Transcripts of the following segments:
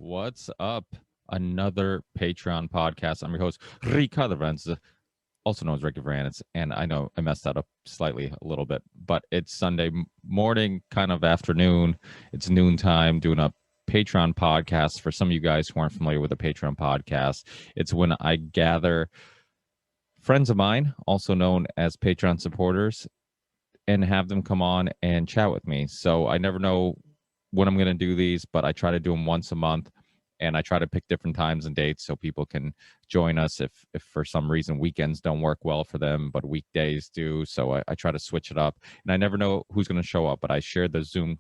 What's up? Another Patreon podcast. I'm your host, Ricardo Rants, also known as Ricky Rants. And I know I messed that up slightly a little bit, but it's Sunday morning, kind of afternoon. It's noontime doing a Patreon podcast. For some of you guys who aren't familiar with a Patreon podcast, it's when I gather friends of mine, also known as Patreon supporters, and have them come on and chat with me. So I never know when I'm going to do these, but I try to do them once a month, and I try to pick different times and dates so people can join us if for some reason weekends don't work well for them, but weekdays do. So I try to switch it up, and I never know who's going to show up, but I share the Zoom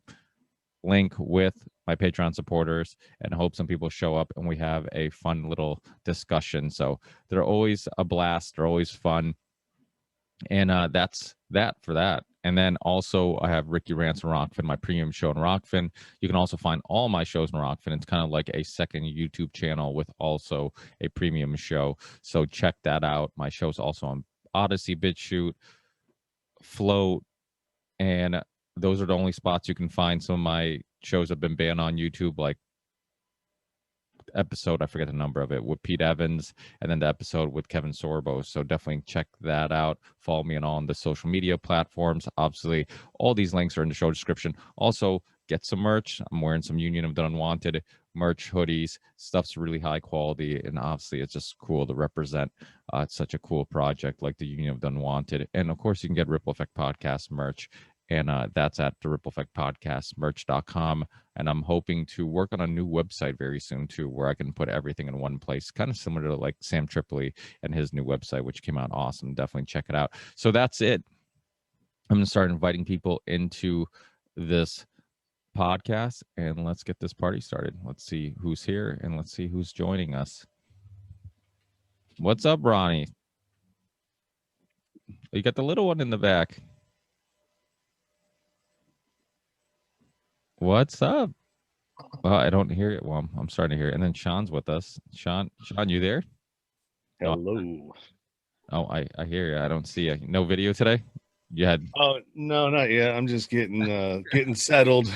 link with my Patreon supporters and hope some people show up and we have a fun little discussion. So they're always a blast. They're always fun. And that's that for that. And then also I have Ricky Rants and Rockfin, my premium show in Rockfin. You can also find all my shows in Rockfin. It's kind of like a second YouTube channel with also a premium show. So check that out. My show's also on Odyssey, BitChute, Float, and those are the only spots you can find. Some of my shows have been banned on YouTube, like episode, I forget the number of it, with Pete Evans, and then the episode with Kevin Sorbo. So definitely check that out. Follow me on all the social media platforms. Obviously, all these links are in the show description. Also, get some merch. I'm wearing some Union of the Unwanted merch, hoodies. Stuff's really high quality, and obviously it's just cool to represent such a cool project like the Union of the Unwanted. And of course, you can get Ripple Effect Podcast merch, and that's at the Ripple Effect Podcast merch.com. And I'm hoping to work on a new website very soon too, where I can put everything in one place, kind of similar to like Sam Tripoli and his new website, which came out awesome. Definitely check it out. So that's it. I'm going to start inviting people into this podcast, and let's get this party started. Let's see who's here, and let's see who's joining us. What's up, Ronnie? You got the little one in the back. What's up? Well, I don't hear it. Well, I'm starting to hear it. And then Sean's with us. Sean, you there? Hello. Oh, I hear you. I don't see you. No video today? You had Oh no, not yet. I'm just getting settled.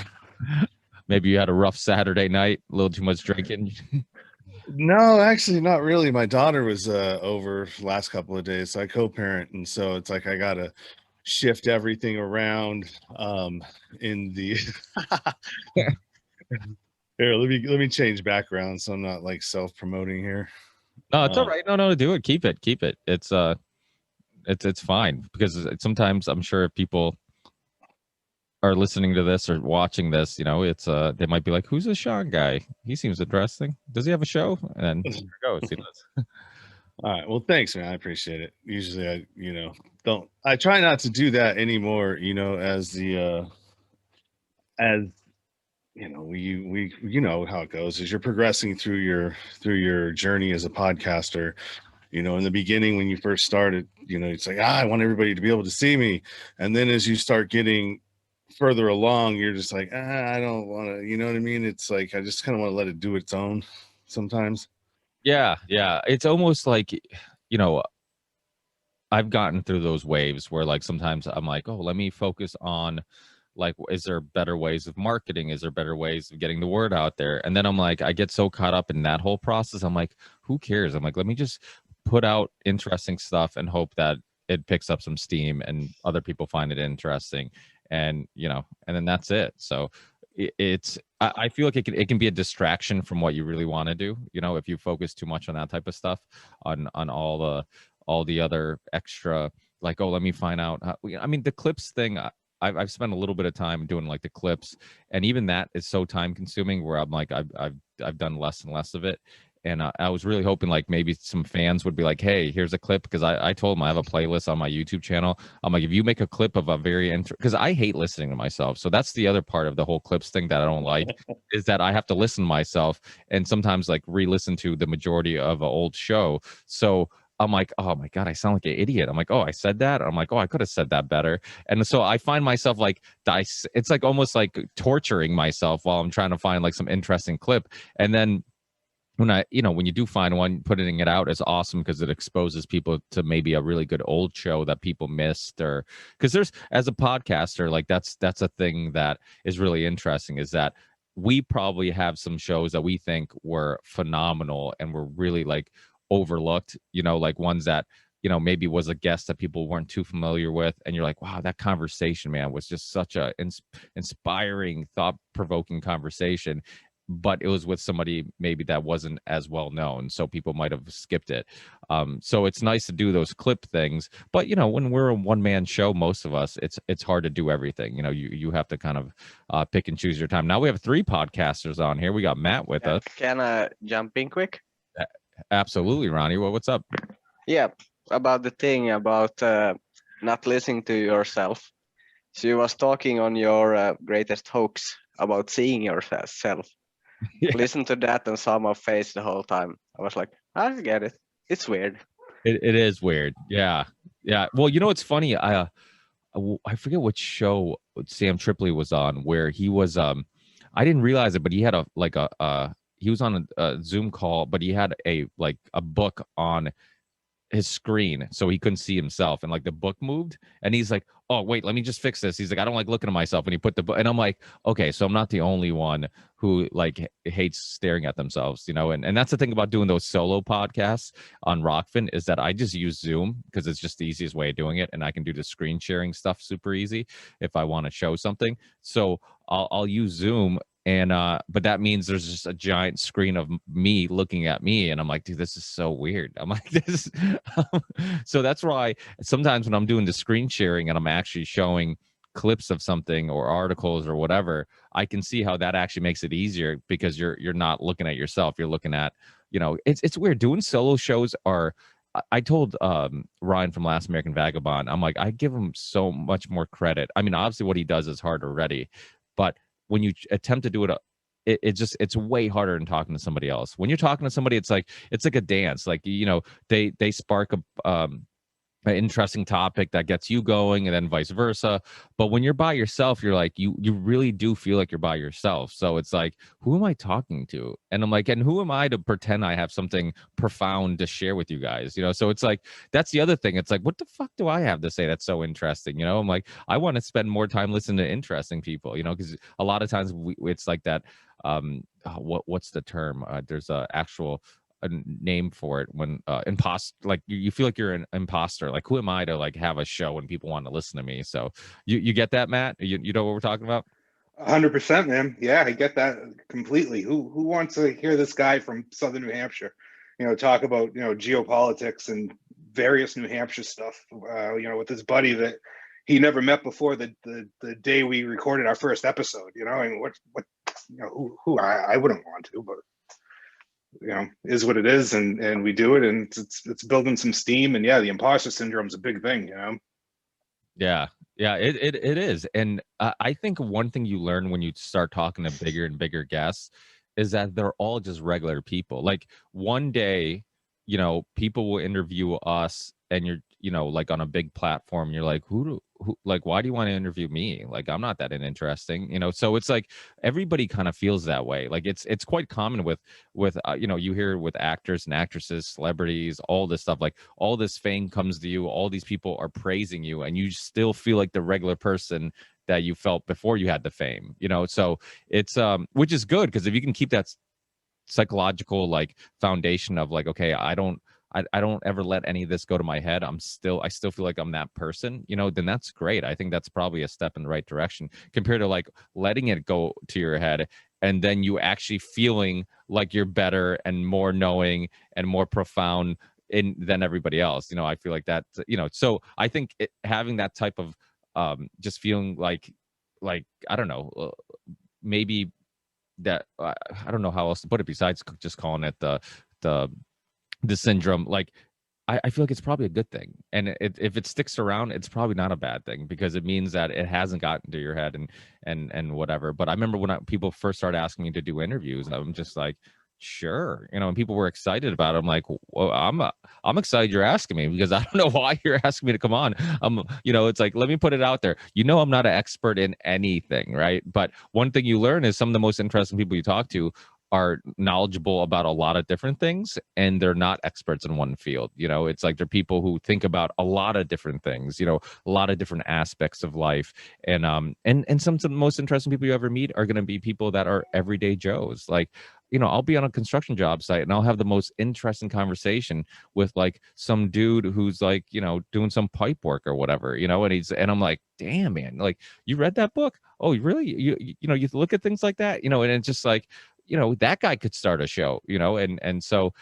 maybe you had a rough Saturday night, a little too much drinking. No, actually, not really. My daughter was over last couple of days, so I co-parent, and so it's like I gotta shift everything around. In the here, let me change background so I'm not like self-promoting here. No, it's all right. No, do it. Keep it. It's fine, because sometimes I'm sure if people are listening to this or watching this, it's they might be like, who's this Sean guy? He seems interesting. Does he have a show? And there it goes. He does. All right. Well, thanks, man. I appreciate it. Usually I try not to do that anymore, as you know how it goes as you're progressing through your journey as a podcaster. In the beginning, when you first started, it's like, I want everybody to be able to see me. And then as you start getting further along, you're just like, I don't want to, you know what I mean? It's like, I just kind of want to let it do its own sometimes. Yeah. It's almost like, I've gotten through those waves where like sometimes I'm like, oh, let me focus on, like, is there better ways of marketing? Is there better ways of getting the word out there? And then I'm like, I get so caught up in that whole process. I'm like, who cares? I'm like, let me just put out interesting stuff and hope that it picks up some steam and other people find it interesting. And, and then that's it. So I feel like it can be a distraction from what you really want to do. If you focus too much on that type of stuff, on all the other extra, like, oh, let me find out I mean, the clips thing, I've spent a little bit of time doing like the clips, and even that is so time consuming where I'm like, I've done less and less of it. And I was really hoping like maybe some fans would be like, hey, here's a clip, because I told them I have a playlist on my YouTube channel. I'm like, if you make a clip of a very because I hate listening to myself. So that's the other part of the whole clips thing that I don't like, is that I have to listen to myself and sometimes like re-listen to the majority of an old show. So I'm like, oh my God, I sound like an idiot. I'm like, oh, I said that. I'm like, oh, I could have said that better. And so I find myself like, it's like almost like torturing myself while I'm trying to find like some interesting clip. And then when you do find one, putting it out is awesome because it exposes people to maybe a really good old show that people missed, or because there's, as a podcaster, like that's a thing that is really interesting, is that we probably have some shows that we think were phenomenal and were really like overlooked, you know, like ones that, you know, maybe was a guest that people weren't too familiar with. And you're like, wow, that conversation, man, was just such a inspiring, thought provoking conversation. But it was with somebody maybe that wasn't as well known. So people might have skipped it. So it's nice to do those clip things. But, you know, when we're a one man show, most of us, it's hard to do everything. You know, you have to kind of pick and choose your time. Now we have three podcasters on here. We got Matt with us. Can I jump in quick? Absolutely, Ronnie. Well, what's up? Yeah, about the thing about not listening to yourself. So you was talking on your greatest hoax about seeing yourself. Yeah. Listen to that and saw my face the whole time. I was like, I get it. It's weird. It is weird. Yeah. Yeah. Well, you know, it's funny. I forget which show Sam Tripoli was on where he was, I didn't realize it, but he had he was on a Zoom call, but he had a book on his screen so he couldn't see himself, and like the book moved, and he's like, oh wait, let me just fix this. He's like, I don't like looking at myself, and he put the book, and I'm like, okay, so I'm not the only one who like hates staring at themselves, you know. And that's the thing about doing those solo podcasts on Rockfin, is that I just use Zoom because it's just the easiest way of doing it, and I can do the screen sharing stuff super easy if I want to show something. So I'll use Zoom, and but that means there's just a giant screen of me looking at me, and I'm like, dude, this is so weird. I'm like, this so that's why sometimes when I'm doing the screen sharing and I'm actually showing clips of something or articles or whatever, I can see how that actually makes it easier, because you're not looking at yourself, you're looking at, you know, it's weird. Doing solo shows are, I told Ryan from Last American Vagabond, I'm like, I give him so much more credit. I mean, obviously what he does is hard already, but when you attempt to do it, it's way harder than talking to somebody else. When you're talking to somebody, it's like a dance. Like, you know, they spark an interesting topic that gets you going, and then vice versa. But when you're by yourself, you're like, you really do feel like you're by yourself. So it's like, who am I talking to? And I'm like, and who am I to pretend I have something profound to share with you guys, you know? So it's like, that's the other thing. It's like, what the fuck do I have to say that's so interesting, you know? I'm like, I want to spend more time listening to interesting people, you know, because a lot of times it's like that. What's the term? There's a actual a name for it when like you feel like you're an imposter. Like, who am I to like have a show and people want to listen to me? So you get that, Matt? You know what we're talking about? 100%, man. Yeah, I get that completely. Who wants to hear this guy from Southern New Hampshire, you know, talk about, you know, geopolitics and various New Hampshire stuff, you know, with his buddy that he never met before the day we recorded our first episode, you know? And what you know, who I wouldn't want to, but you know, is what it is, and we do it, and it's building some steam. And yeah, the imposter syndrome is a big thing, you know. Yeah, it is. And I think one thing you learn when you start talking to bigger and bigger guests is that they're all just regular people. Like, one day, you know, people will interview us, and you're, you know, like on a big platform, you're like, who like, why do you want to interview me? Like, I'm not that interesting, you know? So it's like, everybody kind of feels that way. Like, it's quite common with you know, you hear with actors and actresses, celebrities, all this stuff, like all this fame comes to you, all these people are praising you, and you still feel like the regular person that you felt before you had the fame, you know? So it's which is good, because if you can keep that psychological like foundation of like, okay, I don't ever let any of this go to my head, I still feel like I'm that person, you know, then that's great. I think that's probably a step in the right direction, compared to like letting it go to your head and then you actually feeling like you're better and more knowing and more profound than everybody else. You know, I feel like that, you know, so I think having that type of just feeling like I don't know, maybe that I don't know how else to put it besides just calling it the syndrome. Like, I feel like it's probably a good thing, and if it sticks around, it's probably not a bad thing, because it means that it hasn't gotten to your head and whatever. But I remember when people first started asking me to do interviews, I'm just like, sure, you know, and people were excited about it. I'm like, well, I'm excited you're asking me, because I don't know why you're asking me to come on. You know, it's like, let me put it out there. You know, I'm not an expert in anything, right? But one thing you learn is some of the most interesting people you talk to are knowledgeable about a lot of different things, and they're not experts in one field. You know, it's like they're people who think about a lot of different things, you know, a lot of different aspects of life. And some of the most interesting people you ever meet are going to be people that are everyday Joes. Like, you know, I'll be on a construction job site and I'll have the most interesting conversation with like some dude who's like, you know, doing some pipe work or whatever, you know, and I'm like, damn, man, like, you read that book? Oh, you really? You know, you look at things like that, you know, and it's just like, you know, that guy could start a show, you know. And so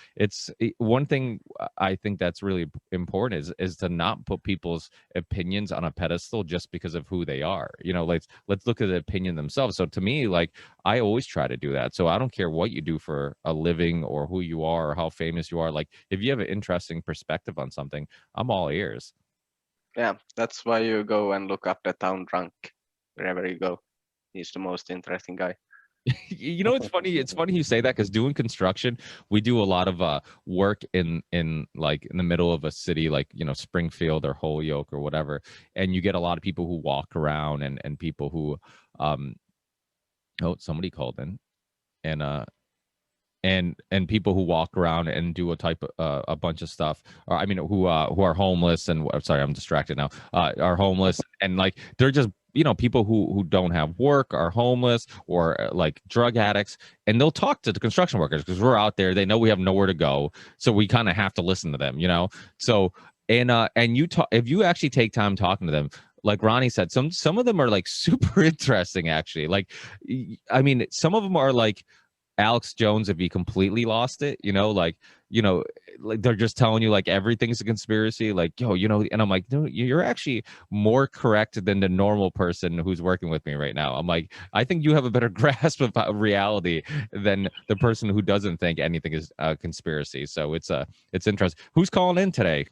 one thing I think that's really important is to not put people's opinions on a pedestal just because of who they are, you know. Let's look at the opinion themselves. So to me, like, I always try to do that. So I don't care what you do for a living or who you are or how famous you are. Like, if you have an interesting perspective on something, I'm all ears. Yeah, that's why you go and look up the town drunk wherever you go. He's the most interesting guy. You know, it's funny you say that, because doing construction, we do a lot of work in like in the middle of a city, like, you know, Springfield or Holyoke or whatever, and you get a lot of people who walk around and people who oh, somebody called in, and people who walk around and do a bunch of stuff, or I mean, who are homeless, and I'm sorry, I'm distracted now, are homeless, and like, they're just, you know, people who don't have work, are homeless, or like drug addicts, and they'll talk to the construction workers because we're out there. They know we have nowhere to go, so we kind of have to listen to them, you know. So and you talk, if you actually take time talking to them, like Ronnie said, some of them are like super interesting, actually. Like, I mean, some of them are like Alex Jones if he completely lost it, you know, like, you know, like, they're just telling you like everything's a conspiracy, like, yo, you know. And I'm like, no, you're actually more correct than the normal person who's working with me right now. I'm like, I think you have a better grasp of reality than the person who doesn't think anything is a conspiracy. So it's interesting. Who's calling in today?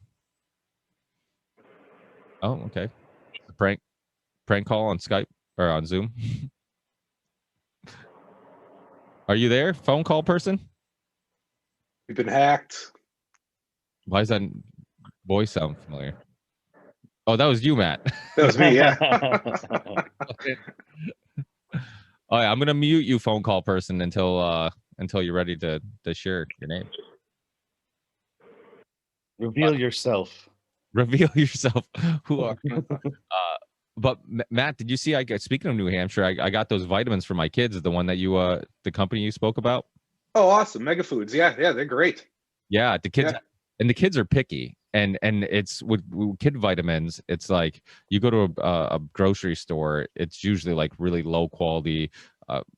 Oh, okay. Prank call on Skype or on Zoom. Are you there, phone call person? We've been hacked. Why does that voice sound familiar? Oh, that was you, Matt. That was me, yeah. Oh, yeah, I'm gonna mute you, phone call person, until you're ready to share your name. Reveal yourself. Reveal yourself. Who are? But Matt, did you see? Speaking of New Hampshire, I got those vitamins for my kids. The one that the company you spoke about. Oh, awesome. Mega Foods. Yeah, they're great. Yeah, the kids, and the kids are picky. And it's with kid vitamins, it's like you go to a grocery store, it's usually like really low quality,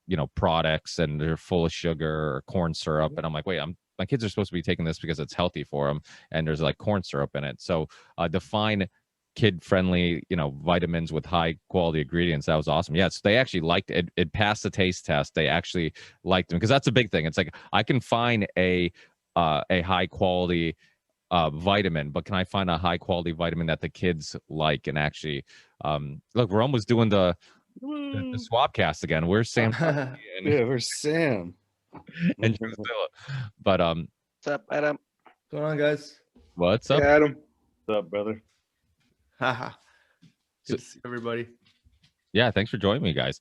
you know, products, and they're full of sugar or corn syrup. And I'm like, wait, my kids are supposed to be taking this because it's healthy for them, and there's like corn syrup in it. So define kid friendly, you know, vitamins with high quality ingredients. That was awesome. Yes, they actually liked it. It passed the taste test. They actually liked them, because that's a big thing. It's like, I can find a high quality vitamin, but can I find a high quality vitamin that the kids like? And actually, look, we're almost doing the swap cast again. Where's Sam? Yeah, where's Sam? And Drusilla. But What's up, Adam? What's going on, guys? what's up? Yeah, Adam. What's up, brother? Haha. So- Good to see everybody. Yeah, thanks for joining me, guys.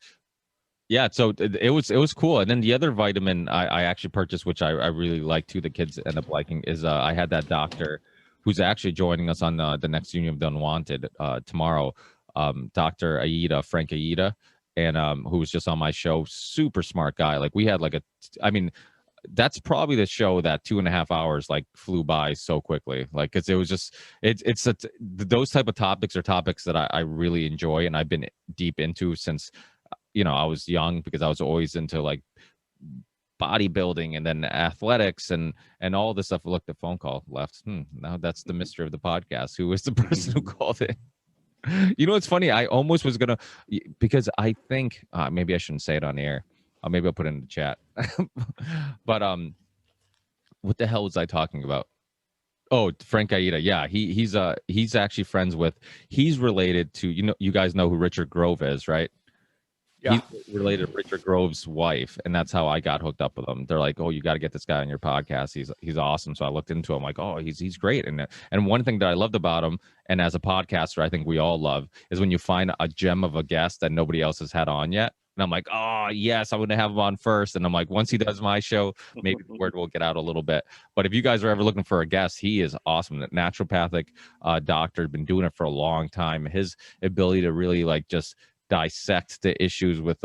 Yeah, so it was cool. And then the other vitamin I actually purchased, which I really like too, the kids end up liking, is I had that doctor who's actually joining us on the next Union of the Unwanted tomorrow, Dr. Frank Aida, and who was just on my show. Super smart guy. Like, we had like I mean, that's probably the show that 2.5 hours like flew by so quickly. Like, because it was just those type of topics are topics that I really enjoy, and I've been deep into since, you know, I was young, because I was always into like bodybuilding and then athletics and all this stuff. Look, the phone call left. Now that's the mystery of the podcast. Who was the person who called it? You know, it's funny. I almost was gonna, because I think maybe I shouldn't say it on the air. Maybe I'll put it in the chat. But what the hell was I talking about? Oh, Frank Aida. Yeah, he's actually friends with. He's related to, you know, you guys know who Richard Grove is, right? Yeah. He's related to Richard Grove's wife, and that's how I got hooked up with him. They're like, "Oh, you got to get this guy on your podcast. He's awesome." So I looked into him, like, "Oh, he's great." And one thing that I loved about him, and as a podcaster, I think we all love, is when you find a gem of a guest that nobody else has had on yet. And I'm like, oh yes, I'm gonna have him on first. And I'm like, once he does my show, maybe the word will get out a little bit. But if you guys are ever looking for a guest, he is awesome. The naturopathic doctor, been doing it for a long time. His ability to really like just dissect the issues with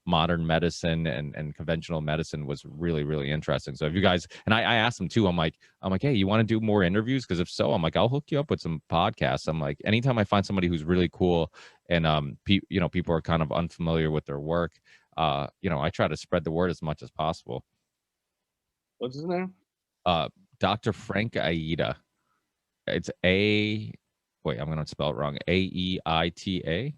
modern medicine and conventional medicine was really, really interesting. So if you guys, and I asked him too, I'm like, hey, you want to do more interviews? Because if so, I'm like, I'll hook you up with some podcasts. I'm like, anytime I find somebody who's really cool and people are kind of unfamiliar with their work, I try to spread the word as much as possible. What's his name? Dr. Frank Aida. It's I'm gonna spell it wrong. Aeita.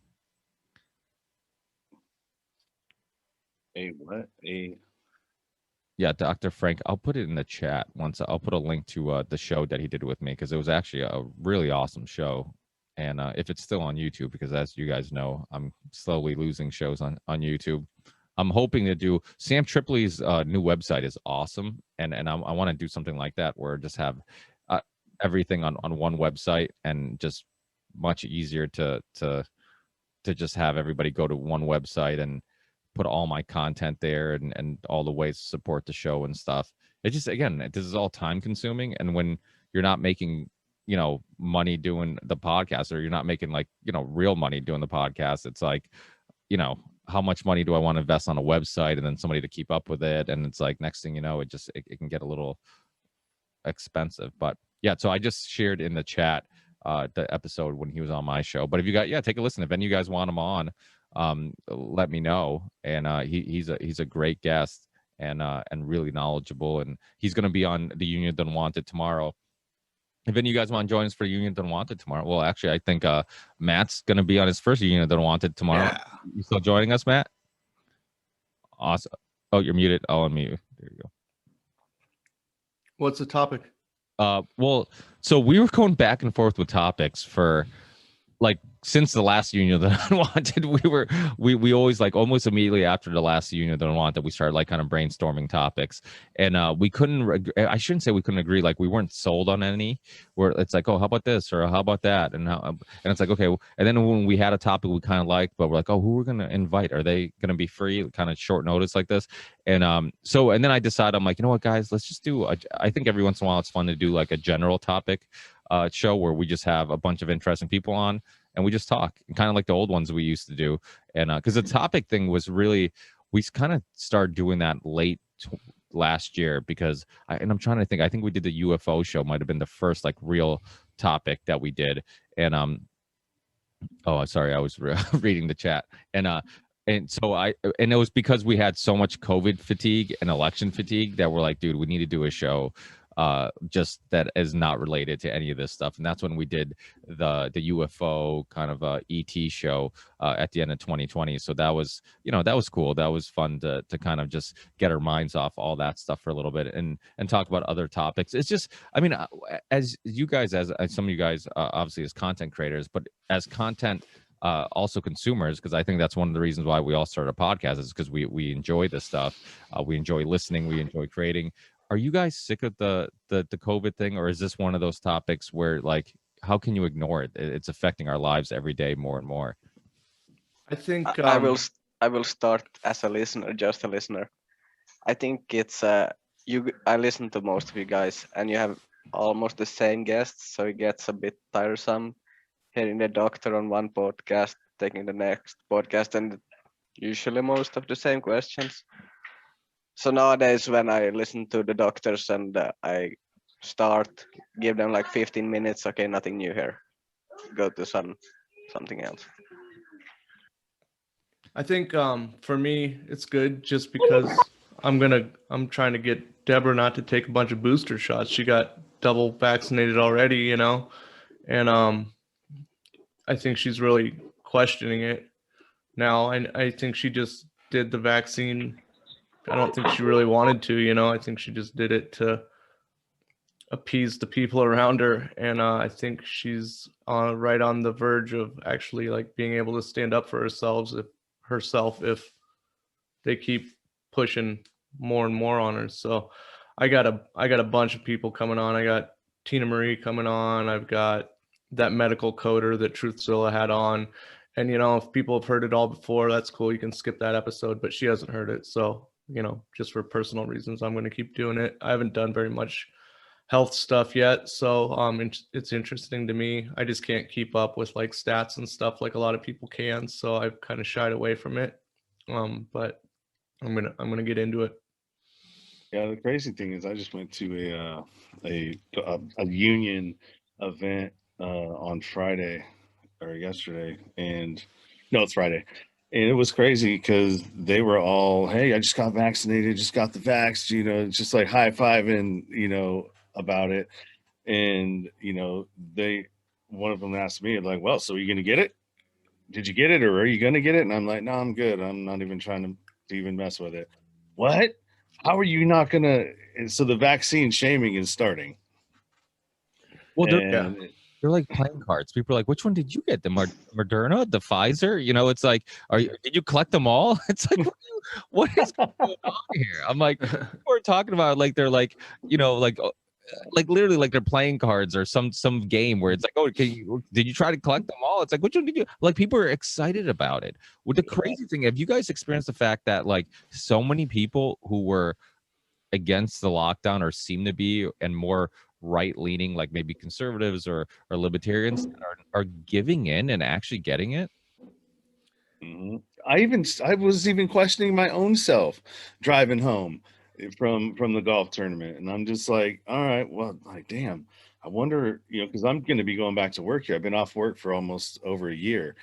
A what? Yeah, Dr. Frank. I'll put it in the chat once. I'll put a link to the show that he did with me because it was actually a really awesome show. And if it's still on YouTube, because as you guys know, I'm slowly losing shows on YouTube. I'm hoping to do Sam Tripoli's new website is awesome, and I want to do something like that where just have everything on one website and just much easier to just have everybody go to one website and put all my content there and all the ways to support the show and stuff. It just, again, this is all time consuming. And when you're not making, money doing the podcast, or you're not making like, real money doing the podcast, it's like, how much money do I want to invest on a website and then somebody to keep up with it? And it's like, next thing you know, it can get a little expensive. But yeah, so I just shared in the chat the episode when he was on my show. But if you got, take a listen. If any of you guys want him on, let me know. And he's a great guest and really knowledgeable. And he's going to be on the Union Unwanted tomorrow. If any of you guys want to join us for Union Unwanted tomorrow, well, actually, I think Matt's going to be on his first Union Unwanted tomorrow. Yeah. You still joining us, Matt? Awesome. Oh, you're muted. I'll unmute you. There you go. What's the topic? Well, so we were going back and forth with topics for like since the last Union that Unwanted. We always like almost immediately after the last Union that Unwanted, we started like kind of brainstorming topics, and we couldn't. I shouldn't say we couldn't agree. Like we weren't sold on any. Where it's like, oh, how about this or how about that, and it's like, okay. And then when we had a topic we kind of liked, but we're like, oh, who we're gonna invite? Are they gonna be free? Kind of short notice like this, and and then I decided, I'm like, you know what, guys, let's just do. I think every once in a while it's fun to do like a general topic show where we just have a bunch of interesting people on. And we just talk, kind of like the old ones we used to do. And because the topic thing was really, we kind of started doing that late last year because, I'm trying to think, I think we did the UFO show, might have been the first like real topic that we did. And oh, sorry, I was reading the chat. And so it was because we had so much COVID fatigue and election fatigue that we're like, dude, we need to do a show just that is not related to any of this stuff. And that's when we did the UFO kind of ET show at the end of 2020. So that was, that was cool. That was fun to kind of just get our minds off all that stuff for a little bit and talk about other topics. It's just, as you guys, as some of you guys, obviously as content creators, but as content also consumers, because I think that's one of the reasons why we all started a podcast is because we enjoy this stuff. We enjoy listening. We enjoy creating. Are you guys sick of the COVID thing, or is this one of those topics where like, how can you ignore it? It's affecting our lives every day more and more. I think I will start as a listener, just a listener. I think it's I listen to most of you guys, and you have almost the same guests, so it gets a bit tiresome hearing the doctor on one podcast, taking the next podcast, and usually most of the same questions. So nowadays, when I listen to the doctors and I give them like 15 minutes, okay, nothing new here. Go to something else. I think for me, it's good just because I'm trying to get Deborah not to take a bunch of booster shots. She got double vaccinated already, and I think she's really questioning it now. And I think she just did the vaccine. I don't think she really wanted to, I think she just did it to appease the people around her. And I think she's right on the verge of actually like being able to stand up for herself if they keep pushing more and more on her. So I got a bunch of people coming on. I got Tina Marie coming on. I've got that medical coder that Truthzilla had on. And, you know, if people have heard it all before, that's cool. You can skip that episode, but she hasn't heard it. So, you know, just for personal reasons, I'm going to keep doing it. I haven't done very much health stuff yet. So it's interesting to me. I just can't keep up with like stats and stuff like a lot of people can. So I've kind of shied away from it. But I'm gonna get into it. Yeah, the crazy thing is, I just went to a union event on Friday or yesterday, and no, it's Friday, and it was crazy because they were all, "Hey, I just got vaccinated, just got the vax," you know, just like high fiving, you know, about it, and you know, one of them asked me like, "Well, so are you gonna get it? Did you get it, or are you gonna get it?" And I'm like, "No, I'm good. I'm not even trying to even mess with it." What? How are you not gonna? And so the vaccine shaming is starting. Well, And they're like playing cards. People are like, "Which one did you get? The Moderna, the Pfizer?" You know, it's like, did you collect them all? It's like, what is going on here? I'm like, we're talking about like they're like, you know, like literally like they're playing cards or some game where it's like, oh, did you try to collect them all? It's like, which one did you like? People are excited about it. With the crazy thing, have you guys experienced the fact that like so many people who were against the lockdown or seem to be, and more right leaning, like maybe conservatives or libertarians, are giving in and actually getting it? I was even questioning my own self driving home from the golf tournament, and I'm just like, all right, well, like, damn, I wonder, you know, because I'm going to be going back to work here. I've been off work for almost over a year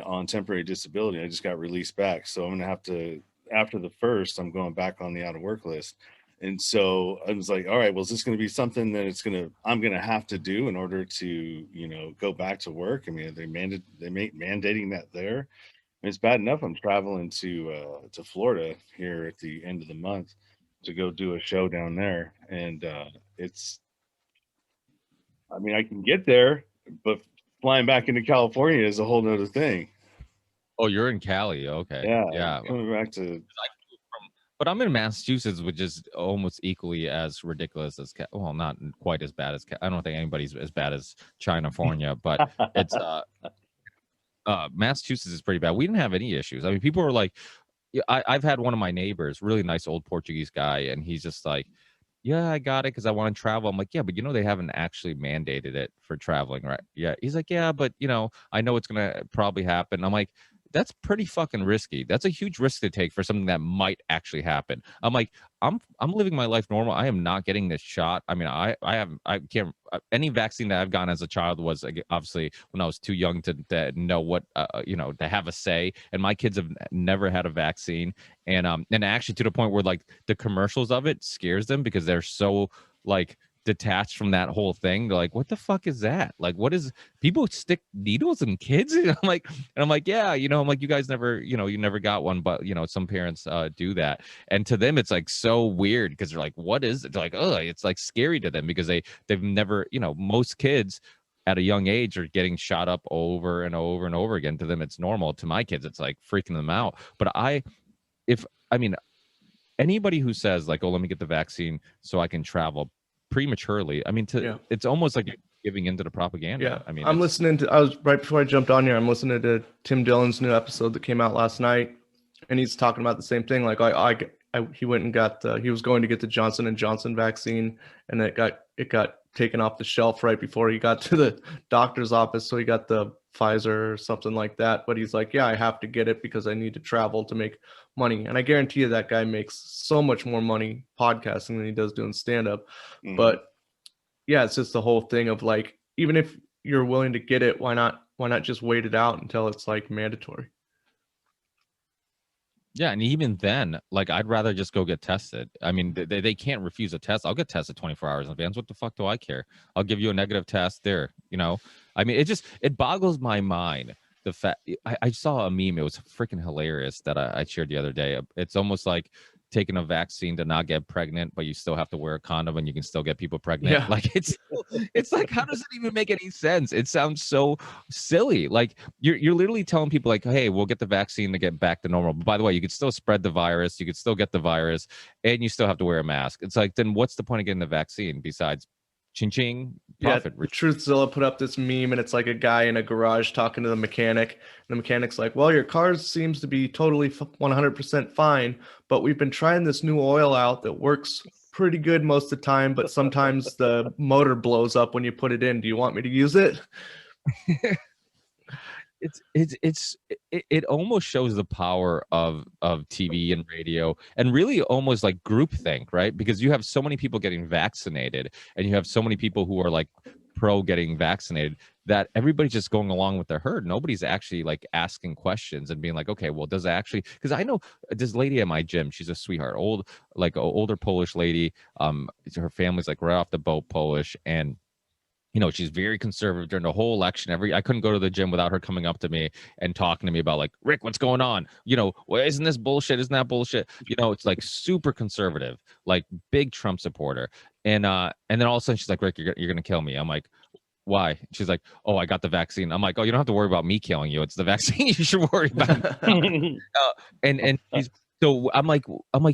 on temporary disability. I just got released back, so I'm going to have to, after the first, I'm going back on the out of work list. And so I was like, all right, well, is this going to be something that I'm going to have to do in order to, you know, go back to work? I mean, they mandating that there. It's bad enough I'm traveling to Florida here at the end of the month to go do a show down there, and it's, I mean, I can get there, but flying back into California is a whole nother thing. Oh, you're in Cali. Okay. Yeah, coming back to. But I'm in Massachusetts, which is almost equally as ridiculous as well, not quite as bad as I don't think anybody's as bad as California, but it's Massachusetts is pretty bad. We didn't have any issues. I mean, people were like, yeah, I've had one of my neighbors, really nice old Portuguese guy, and he's just like, yeah, I got it because I want to travel. I'm like, yeah, but you know, they haven't actually mandated it for traveling, right? Yeah. He's like, yeah, but you know, I know it's gonna probably happen. I'm like, that's pretty fucking risky. That's a huge risk to take for something that might actually happen. I'm like, I'm living my life normal. I am not getting this shot. I mean, I can't, any vaccine that I've gotten as a child was obviously when I was too young to know what you know, to have a say. And my kids have never had a vaccine, and actually to the point where like the commercials of it scares them because they're so like detached from that whole thing. They're like, what the fuck is that? Like, what is, people stick needles in kids? I'm like, yeah, you know, I'm like, you guys never, you know, you never got one, but you know, some parents do that. And to them, it's like so weird because they're like, what is it? They're like, oh, it's like scary to them because they've never, you know, most kids at a young age are getting shot up over and over and over again. To them, it's normal. To my kids, it's like freaking them out. But I mean, anybody who says like, oh, let me get the vaccine so I can travel prematurely, I mean, it's almost like giving into the propaganda. Yeah, I mean, I was right before I jumped on here, I'm listening to Tim Dillon's new episode that came out last night, and he's talking about the same thing. Like he went and got he was going to get the Johnson & Johnson vaccine, and it got taken off the shelf right before he got to the doctor's office, so he got the Pfizer or something like that. But he's like, yeah, I have to get it because I need to travel to make money. And I guarantee you that guy makes so much more money podcasting than he does doing stand-up. Mm-hmm. But yeah, it's just the whole thing of like, even if you're willing to get it, why not just wait it out until it's like mandatory? Yeah, and even then, like, I'd rather just go get tested. I mean, they can't refuse a test. I'll get tested 24 hours in advance. What the fuck do I care? I'll give you a negative test there, you know? I mean, it boggles my mind. The fact, I saw a meme. It was freaking hilarious that I shared the other day. It's almost like taking a vaccine to not get pregnant, but you still have to wear a condom and you can still get people pregnant. Yeah. Like it's like, how does it even make any sense? It sounds so silly. Like you're literally telling people like, hey, we'll get the vaccine to get back to normal. But by the way, you could still spread the virus, you could still get the virus, and you still have to wear a mask. It's like, then what's the point of getting the vaccine besides ching ching, Yeah, profit. Truthzilla put up this meme, and it's like a guy in a garage talking to the mechanic. And the mechanic's like, "Well, your car seems to be totally 100% fine, but we've been trying this new oil out that works pretty good most of the time, but sometimes the motor blows up when you put it in. Do you want me to use it?" It almost shows the power of TV and radio, and really almost like groupthink, right? Because you have so many people getting vaccinated, and you have so many people who are like pro getting vaccinated, that everybody's just going along with the herd. Nobody's actually like asking questions and being like, okay, well, does it actually? Because I know this lady at my gym, she's a sweetheart, older Polish lady. Her family's like right off the boat Polish, and she's very conservative during the whole election. I couldn't go to the gym without her coming up to me and talking to me about like, Rick, what's going on? Well, isn't this bullshit? Isn't that bullshit? It's like super conservative, like big Trump supporter. And then all of a sudden she's like, Rick, you're gonna kill me. I'm like, why? She's like, oh, I got the vaccine. I'm like, oh, you don't have to worry about me killing you. It's the vaccine you should worry about. And she's so I'm like,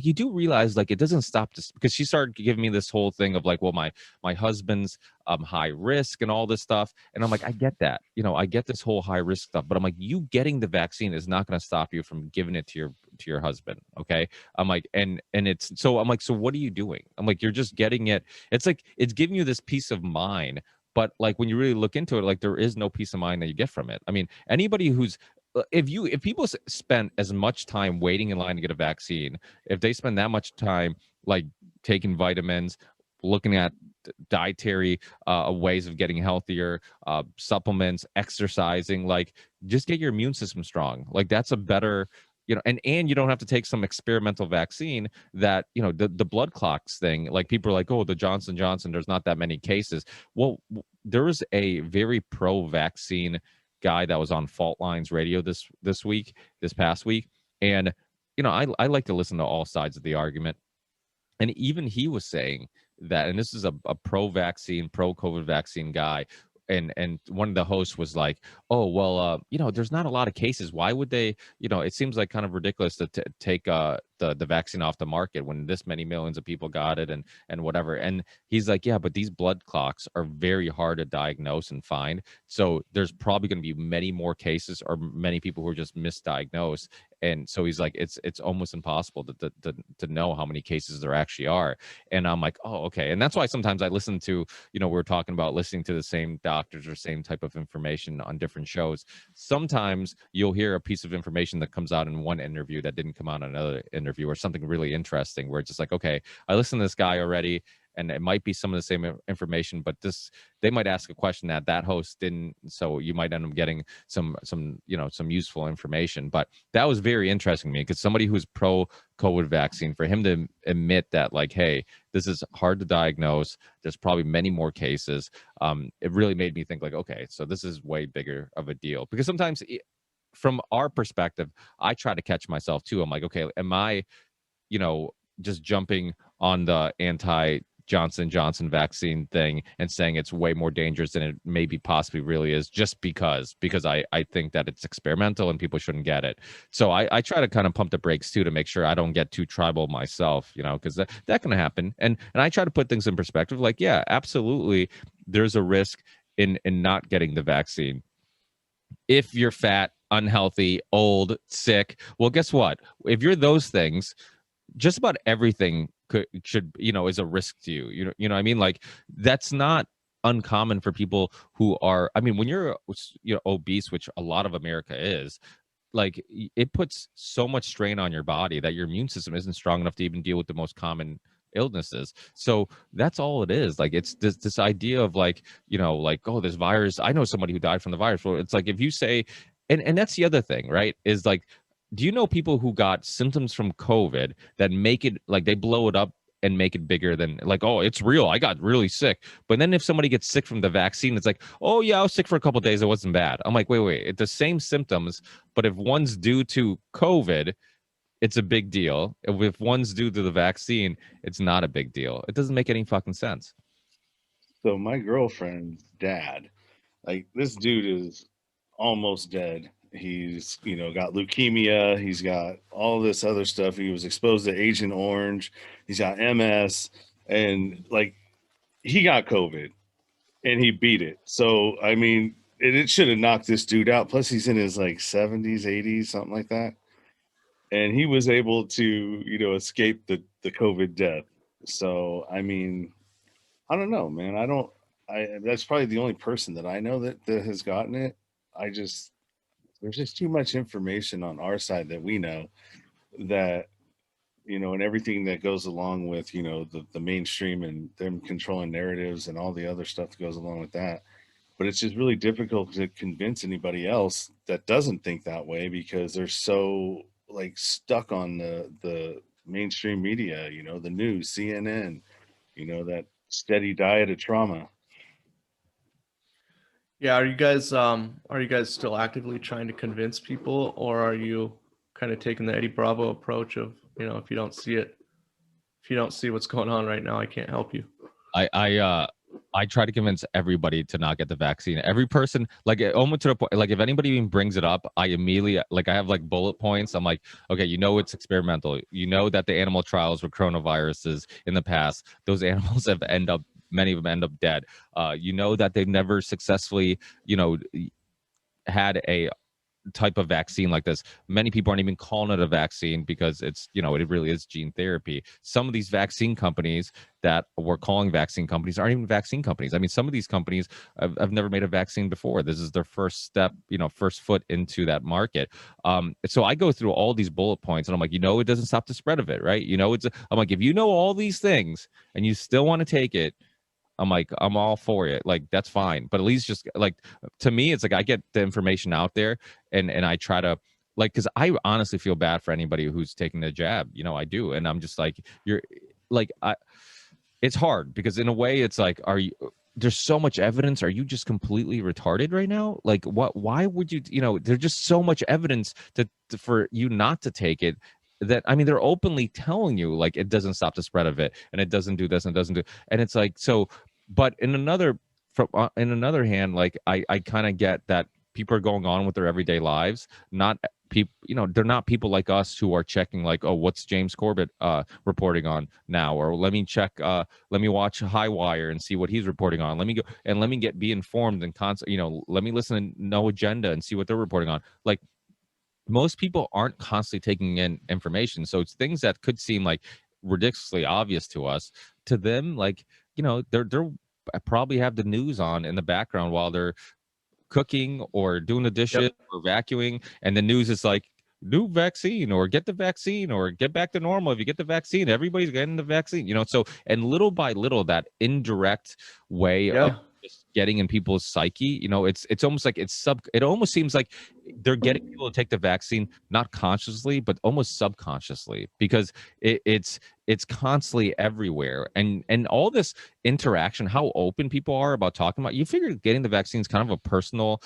you do realize like it doesn't stop this, because she started giving me this whole thing of like, well, my husband's high risk and all this stuff. And I'm like, I get that. I get this whole high risk stuff, but I'm like, you getting the vaccine is not going to stop you from giving it to your husband. Okay. I'm like, and it's so I'm like, so what are you doing? I'm like, you're just getting it. It's like it's giving you this peace of mind. But like when you really look into it, like there is no peace of mind that you get from it. I mean, anybody who's if people spend as much time waiting in line to get a vaccine, if they spend that much time like taking vitamins, looking at dietary ways of getting healthier, supplements, exercising, like just get your immune system strong. Like that's a better, and you don't have to take some experimental vaccine that, the blood clots thing. Like people are like, oh, the Johnson & Johnson, there's not that many cases. Well, there was a very pro-vaccine guy that was on Fault Lines Radio this past week, and I like to listen to all sides of the argument, and even he was saying that, and this is a pro-vaccine, pro-COVID vaccine guy, and one of the hosts was like, oh, well, there's not a lot of cases. Why would they, it seems like kind of ridiculous to take the vaccine off the market when this many millions of people got it and whatever. And he's like, yeah, but these blood clots are very hard to diagnose and find. So there's probably going to be many more cases or many people who are just misdiagnosed. And so he's like, it's almost impossible to know how many cases there actually are. And I'm like, oh, okay. And that's why sometimes I listen to, we're talking about listening to the same doctors or same type of information on different shows. Sometimes you'll hear a piece of information that comes out in one interview that didn't come out in another interview, or something really interesting where it's just like, okay, I listened to this guy already, and it might be some of the same information, but they might ask a question that host didn't, so you might end up getting some useful information. But that was very interesting to me, because somebody who's pro COVID vaccine, for him to admit that, like, hey, this is hard to diagnose, there's probably many more cases, it really made me think like, okay, so this is way bigger of a deal. Because sometimes from our perspective, I try to catch myself too. I'm like, okay, am I just jumping on the anti Johnson & Johnson vaccine thing and saying it's way more dangerous than it maybe possibly really is, just because I think that it's experimental and people shouldn't get it. So I try to kind of pump the brakes too, to make sure I don't get too tribal myself, because that can happen. And I try to put things in perspective, like, yeah, absolutely, there's a risk in not getting the vaccine. If you're fat, unhealthy, old, sick, well, guess what? If you're those things, just about everything should is a risk to you. You know what I mean? Like, that's not uncommon for people who are, I mean, when you're obese, which a lot of America is, like, it puts so much strain on your body that your immune system isn't strong enough to even deal with the most common illnesses. So that's all it is. Like, it's this idea of like, like, oh, this virus, I know somebody who died from the virus. Well, it's like, if you say, and that's the other thing, right, is like, do you know people who got symptoms from COVID that make it, like, they blow it up and make it bigger than, like, oh, it's real, I got really sick. But then if somebody gets sick from the vaccine, it's like, oh yeah, I was sick for a couple of days, it wasn't bad. I'm like, wait, it's the same symptoms, but if one's due to COVID, it's a big deal. If one's due to the vaccine, it's not a big deal. It doesn't make any fucking sense. So my girlfriend's dad, like, this dude is almost dead. He's, got leukemia. He's got all this other stuff. He was exposed to Agent Orange. He's got MS. And like, he got COVID and he beat it. So I mean, it should have knocked this dude out. Plus, he's in his like 70s, 80s, something like that, and he was able to, you know, escape the COVID death. So I mean, I don't know, man. That's probably the only person that I know that has gotten it. There's just too much information on our side that we know, that, you know, and everything that goes along with, you know, the mainstream and them controlling narratives and all the other stuff that goes along with that. But it's just really difficult to convince anybody else that doesn't think that way, because they're so like stuck on the mainstream media, you know, the news, CNN, you know, that steady diet of trauma. Yeah, are you guys still actively trying to convince people, or are you kind of taking the Eddie Bravo approach of, you know, if you don't see what's going on right now, I can't help you? I try to convince everybody to not get the vaccine. Every person, like almost to the point, like if anybody even brings it up, I immediately, like I have like bullet points. I'm like, okay, you know it's experimental. You know that the animal trials with coronaviruses in the past, those animals have many of them end up dead. You know that they've never successfully, you know, had a type of vaccine like this. Many people aren't even calling it a vaccine because it's, you know, it really is gene therapy. Some of these vaccine companies that we're calling vaccine companies aren't even vaccine companies. I mean, some of these companies have never made a vaccine before. This is their first step, you know, first foot into that market. So I go through all these bullet points and I'm like, you know, it doesn't stop the spread of it, right? You know, I'm like, if you know all these things and you still want to take it, I'm like, I'm all for it. Like, that's fine. But at least just like, to me, it's like I get the information out there and I try to, like, because I honestly feel bad for anybody who's taking the jab. You know, I do. And I'm just like, you're like, it's hard because in a way it's like, there's so much evidence. Are you just completely retarded right now? Like, why would you, you know, there's just so much evidence for you not to take it, that, I mean, they're openly telling you like it doesn't stop the spread of it and it doesn't do this and it doesn't do, and it's like, so, but in another hand, like I kind of get that people are going on with their everyday lives, not people, you know, they're not people like us who are checking like, oh, what's James Corbett reporting on now, or let me check, let me watch High Wire and see what he's reporting on, let me go and let me be informed and you know, let me listen to No Agenda and see what they're reporting on. Like, most people aren't constantly taking in information, so it's things that could seem like ridiculously obvious to us, to them, like, you know, they're probably have the news on in the background while they're cooking or doing the dishes Yep. or vacuuming, and the news is like, new vaccine, or get the vaccine, or get back to normal if you get the vaccine, everybody's getting the vaccine, you know. So, and little by little, that indirect way of Yeah. just getting in people's psyche, you know, it's almost like it almost seems like they're getting people to take the vaccine not consciously but almost subconsciously, because it's constantly everywhere, and all this interaction, how open people are about talking about, you figure getting the vaccine is kind of a personal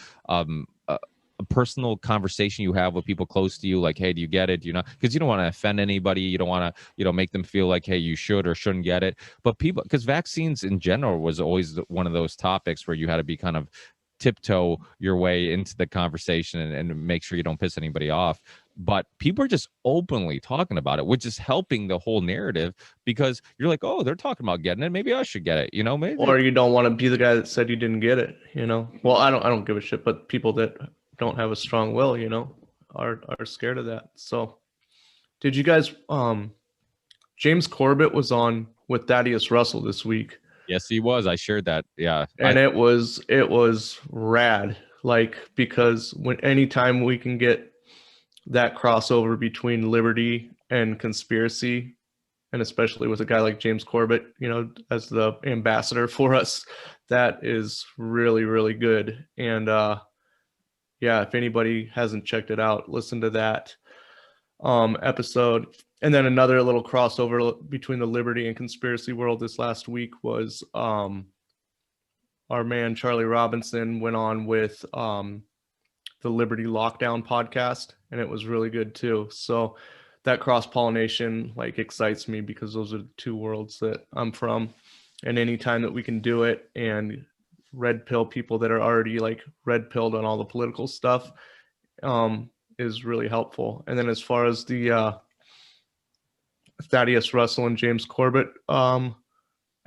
a personal conversation you have with people close to you, like, hey, do you get it, do you not, because you don't want to offend anybody, you don't want to, you know, make them feel like, hey, you should or shouldn't get it. But people, because vaccines in general was always one of those topics where you had to be kind of tiptoe your way into the conversation and make sure you don't piss anybody off. But people are just openly talking about it, which is helping the whole narrative, because you're like, oh, they're talking about getting it, maybe I should get it, you know, maybe. Or you don't want to be the guy that said you didn't get it, you know. Well, I don't give a shit, but people that don't have a strong will, you know, are scared of that. So, did you guys James Corbett was on with Thaddeus Russell this week, Yes, he was. I shared that. Yeah. and it was rad, like, because anytime we can get that crossover between liberty and conspiracy, and especially with a guy like James Corbett, you know, as the ambassador for us, that is really, really good. And yeah, if anybody hasn't checked it out, listen to that episode. And then another little crossover between the liberty and conspiracy world this last week was our man Charlie Robinson went on with the Liberty Lockdown podcast, and it was really good too. So that cross pollination like excites me, because those are the two worlds that I'm from, and anytime that we can do it and red pill people that are already like red pilled on all the political stuff is really helpful. And then as far as the Thaddeus Russell and James Corbett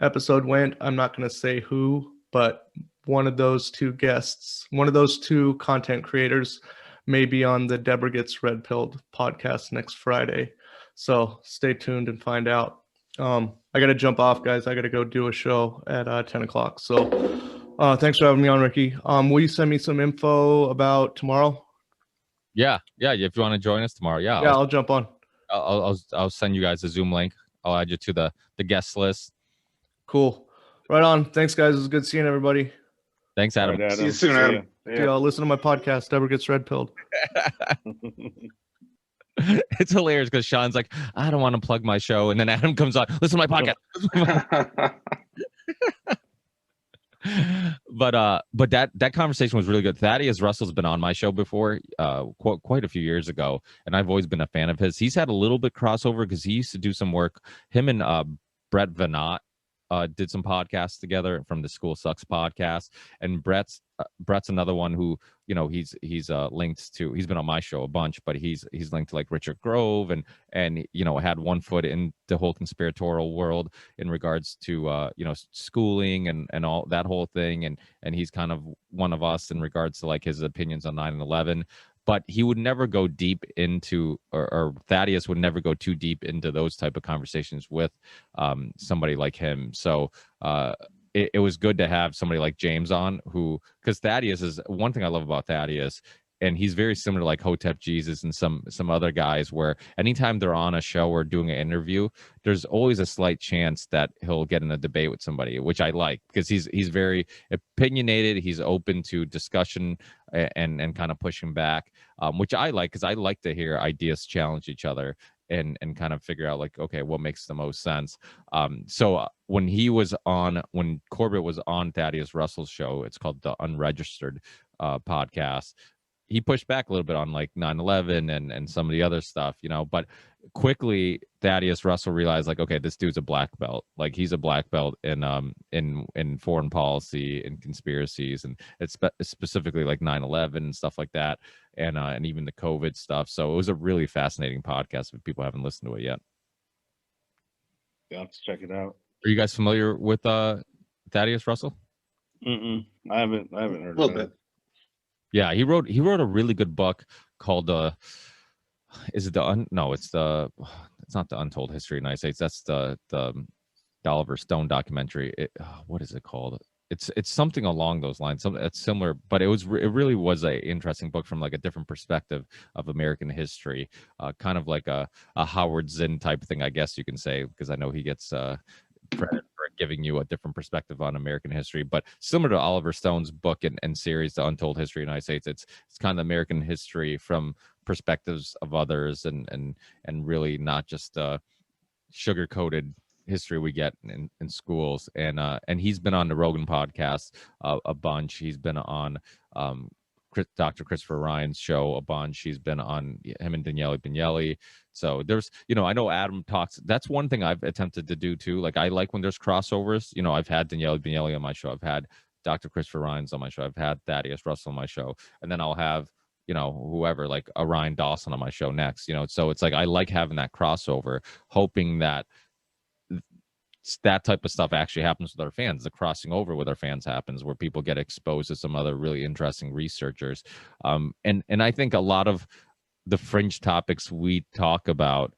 episode went. I'm not going to say who, but one of those two guests, one of those two content creators may be on the Deborah Gets Red Pilled podcast next Friday. So stay tuned and find out. I got to jump off, guys. I got to go do a show at 10 o'clock. So thanks for having me on, Ricky. Will you send me some info about tomorrow? Yeah. If you want to join us tomorrow, Yeah, I'll jump on. I'll send you guys a Zoom link. I'll add you to the guest list. Cool. Right on. Thanks, guys. It was good seeing everybody. Thanks, Adam. All right, See you soon, Adam. Yeah, listen to my podcast. Deborah Gets Red Pilled. It's hilarious because Sean's like, I don't want to plug my show, and then Adam comes on, listen to my podcast. But that conversation was really good. Thaddeus Russell's been on my show before, quite a few years ago, and I've always been a fan of his. He's had a little bit crossover because he used to do some work. Him and Brett Venat did some podcasts together from the School Sucks podcast, and Brett's another one who, you know, he's linked to. He's been on my show a bunch, but he's linked to like Richard Grove and you know, had one foot in the whole conspiratorial world in regards to you know, schooling and all that whole thing, and he's kind of one of us in regards to like his opinions on 9/11. But he would never go deep into, or Thaddeus would never go too deep into those type of conversations with somebody like him. So it was good to have somebody like James on, who, because Thaddeus is one thing I love about Thaddeus, and he's very similar to like Hotep Jesus and some other guys, where anytime they're on a show or doing an interview, there's always a slight chance that he'll get in a debate with somebody, which I like, because he's very opinionated. He's open to discussion and kind of pushing back, which I like, because I like to hear ideas challenge each other and kind of figure out like, okay, what makes the most sense. So when Corbett was on Thaddeus Russell's show, it's called the Unregistered podcast, he pushed back a little bit on like 9/11 and some of the other stuff, you know, but quickly Thaddeus Russell realized like, okay, this dude's a black belt. Like, he's a black belt in foreign policy and conspiracies, and it's specifically like 9/11 and stuff like that, and even the COVID stuff. So it was a really fascinating podcast if people haven't listened to it yet. You'll have to check it out. Are you guys familiar with Thaddeus Russell? I haven't heard A little of bit. it. Yeah, he wrote a really good book called it's not the Untold History of the United States. That's the Oliver Stone documentary. What is it called? It's something along those lines. It's similar, but it really was a interesting book from like a different perspective of American history, kind of like a Howard Zinn type thing, I guess you can say, because I know he gets credit for giving you a different perspective on American history, but similar to Oliver Stone's book and series, The Untold History of the United States. It's kind of American history from perspectives of others, and really not just sugar coated history we get in schools. And he's been on the Rogan podcast a bunch. He's been on Dr. Christopher Ryan's show a bunch. He's been on him and Daniele Bignelli. So there's, you know, I know Adam talks. That's one thing I've attempted to do too. Like, I like when there's crossovers. You know, I've had Daniele Bignelli on my show. I've had Dr. Christopher Ryan's on my show. I've had Thaddeus Russell on my show. And then I'll have, you know, whoever, like a Ryan Dawson on my show next, you know. So it's like, I like having that crossover, hoping that that type of stuff actually happens with our fans. The crossing over with our fans happens, where people get exposed to some other really interesting researchers. And I think a lot of the fringe topics we talk about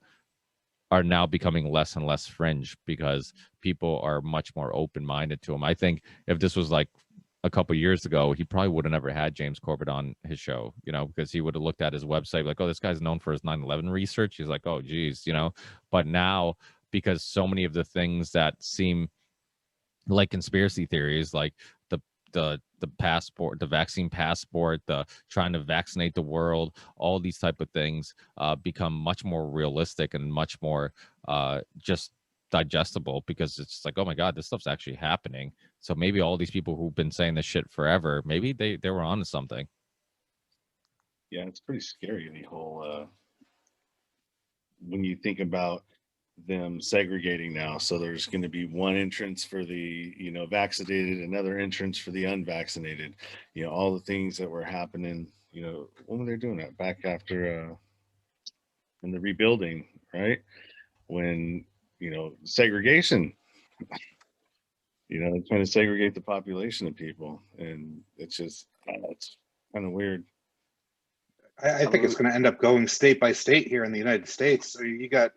are now becoming less and less fringe, because people are much more open-minded to them. I think if this was like a couple of years ago, he probably would have never had James Corbett on his show, you know, because he would have looked at his website like, oh, this guy's known for his 9/11 research. He's like, oh, geez, you know. But now, because so many of the things that seem like conspiracy theories, like the passport, the vaccine passport, the trying to vaccinate the world, all these type of things become much more realistic and much more just digestible, because it's like, oh my God, this stuff's actually happening. So maybe all these people who've been saying this shit forever, maybe they were onto something. Yeah, it's pretty scary, the whole when you think about them segregating now. So there's going to be one entrance for the, you know, vaccinated, another entrance for the unvaccinated, you know, all the things that were happening, you know, when were they doing that? Back after in the rebuilding, right? When, you know, segregation, You know, trying to segregate the population of people, and it's just it's kind of weird. I think it's going to end up going state by state here in the United States. So you got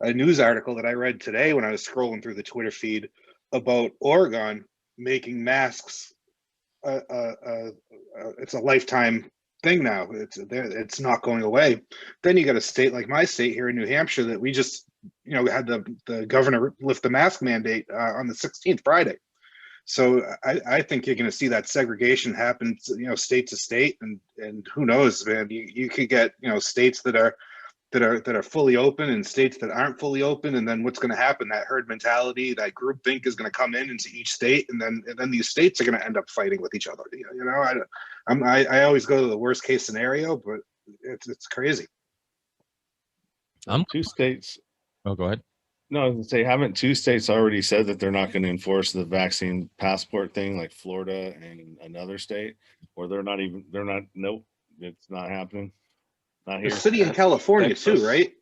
a news article that I read today when I was scrolling through the Twitter feed about Oregon making masks. It's a lifetime thing now. It's not going away. Then you got a state like my state here in New Hampshire that we just had the governor lift the mask mandate on the 16th Friday. So I think you're going to see that segregation happen, state to state, and who knows, man? You could get states that are fully open and states that aren't fully open, and then what's going to happen? That herd mentality, that group think is going to come into each state, and then these states are going to end up fighting with each other. I always go to the worst case scenario, but it's crazy. Two states. Oh, go ahead. No, I was gonna say, haven't two states already said that they're not going to enforce the vaccine passport thing, like Florida and another state, or nope, it's not happening. Not here. The city in California too, right?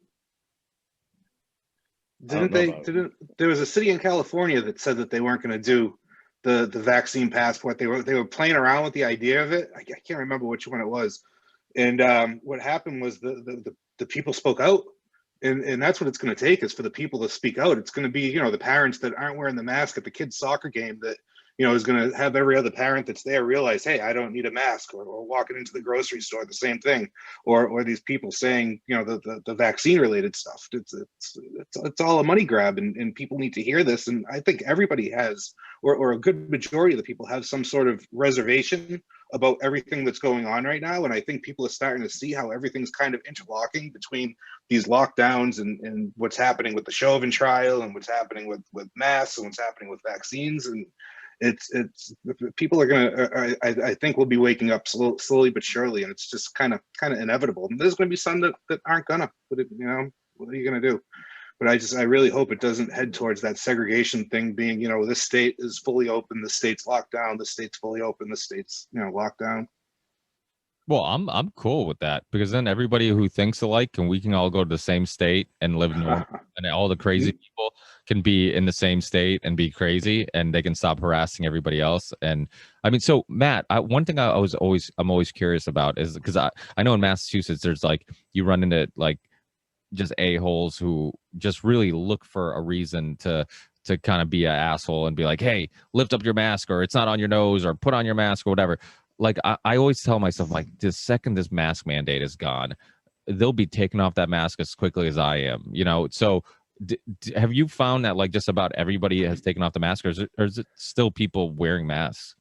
There was a city in California that said that they weren't going to do the vaccine passport. They were playing around with the idea of it. I can't remember which one it was. And what happened was the people spoke out. And that's what it's going to take, is for the people to speak out. It's going to be, the parents that aren't wearing the mask at the kids' soccer game that, is going to have every other parent that's there realize, hey, I don't need a mask, or walking into the grocery store, the same thing, or these people saying, the vaccine related stuff. It's all a money grab, and people need to hear this. And I think everybody has, or a good majority of the people have some sort of reservation about everything that's going on right now. And I think people are starting to see how everything's kind of interlocking between these lockdowns and what's happening with the Chauvin trial, and what's happening with masks, and what's happening with vaccines. And it's people are gonna, I think we'll be waking up slowly but surely, and it's just kind of inevitable. And there's going to be some that aren't gonna, but what are you gonna do? But I really hope it doesn't head towards that segregation thing, being, this state is fully open, the state's locked down, the state's fully open, the state's, locked down. Well, I'm cool with that, because then everybody who thinks alike, and we can all go to the same state and live normal, and all the crazy people can be in the same state and be crazy, and they can stop harassing everybody else. And I mean, so Matt, one thing I'm always curious about is, because I know in Massachusetts there's like, you run into like just a-holes who just really look for a reason to kind of be an asshole and be like, hey, lift up your mask, or it's not on your nose, or put on your mask, or whatever. Like I always tell myself, like, the second this mask mandate is gone, they'll be taking off that mask as quickly as I am. So have you found that like just about everybody has taken off the mask, or is it still people wearing masks?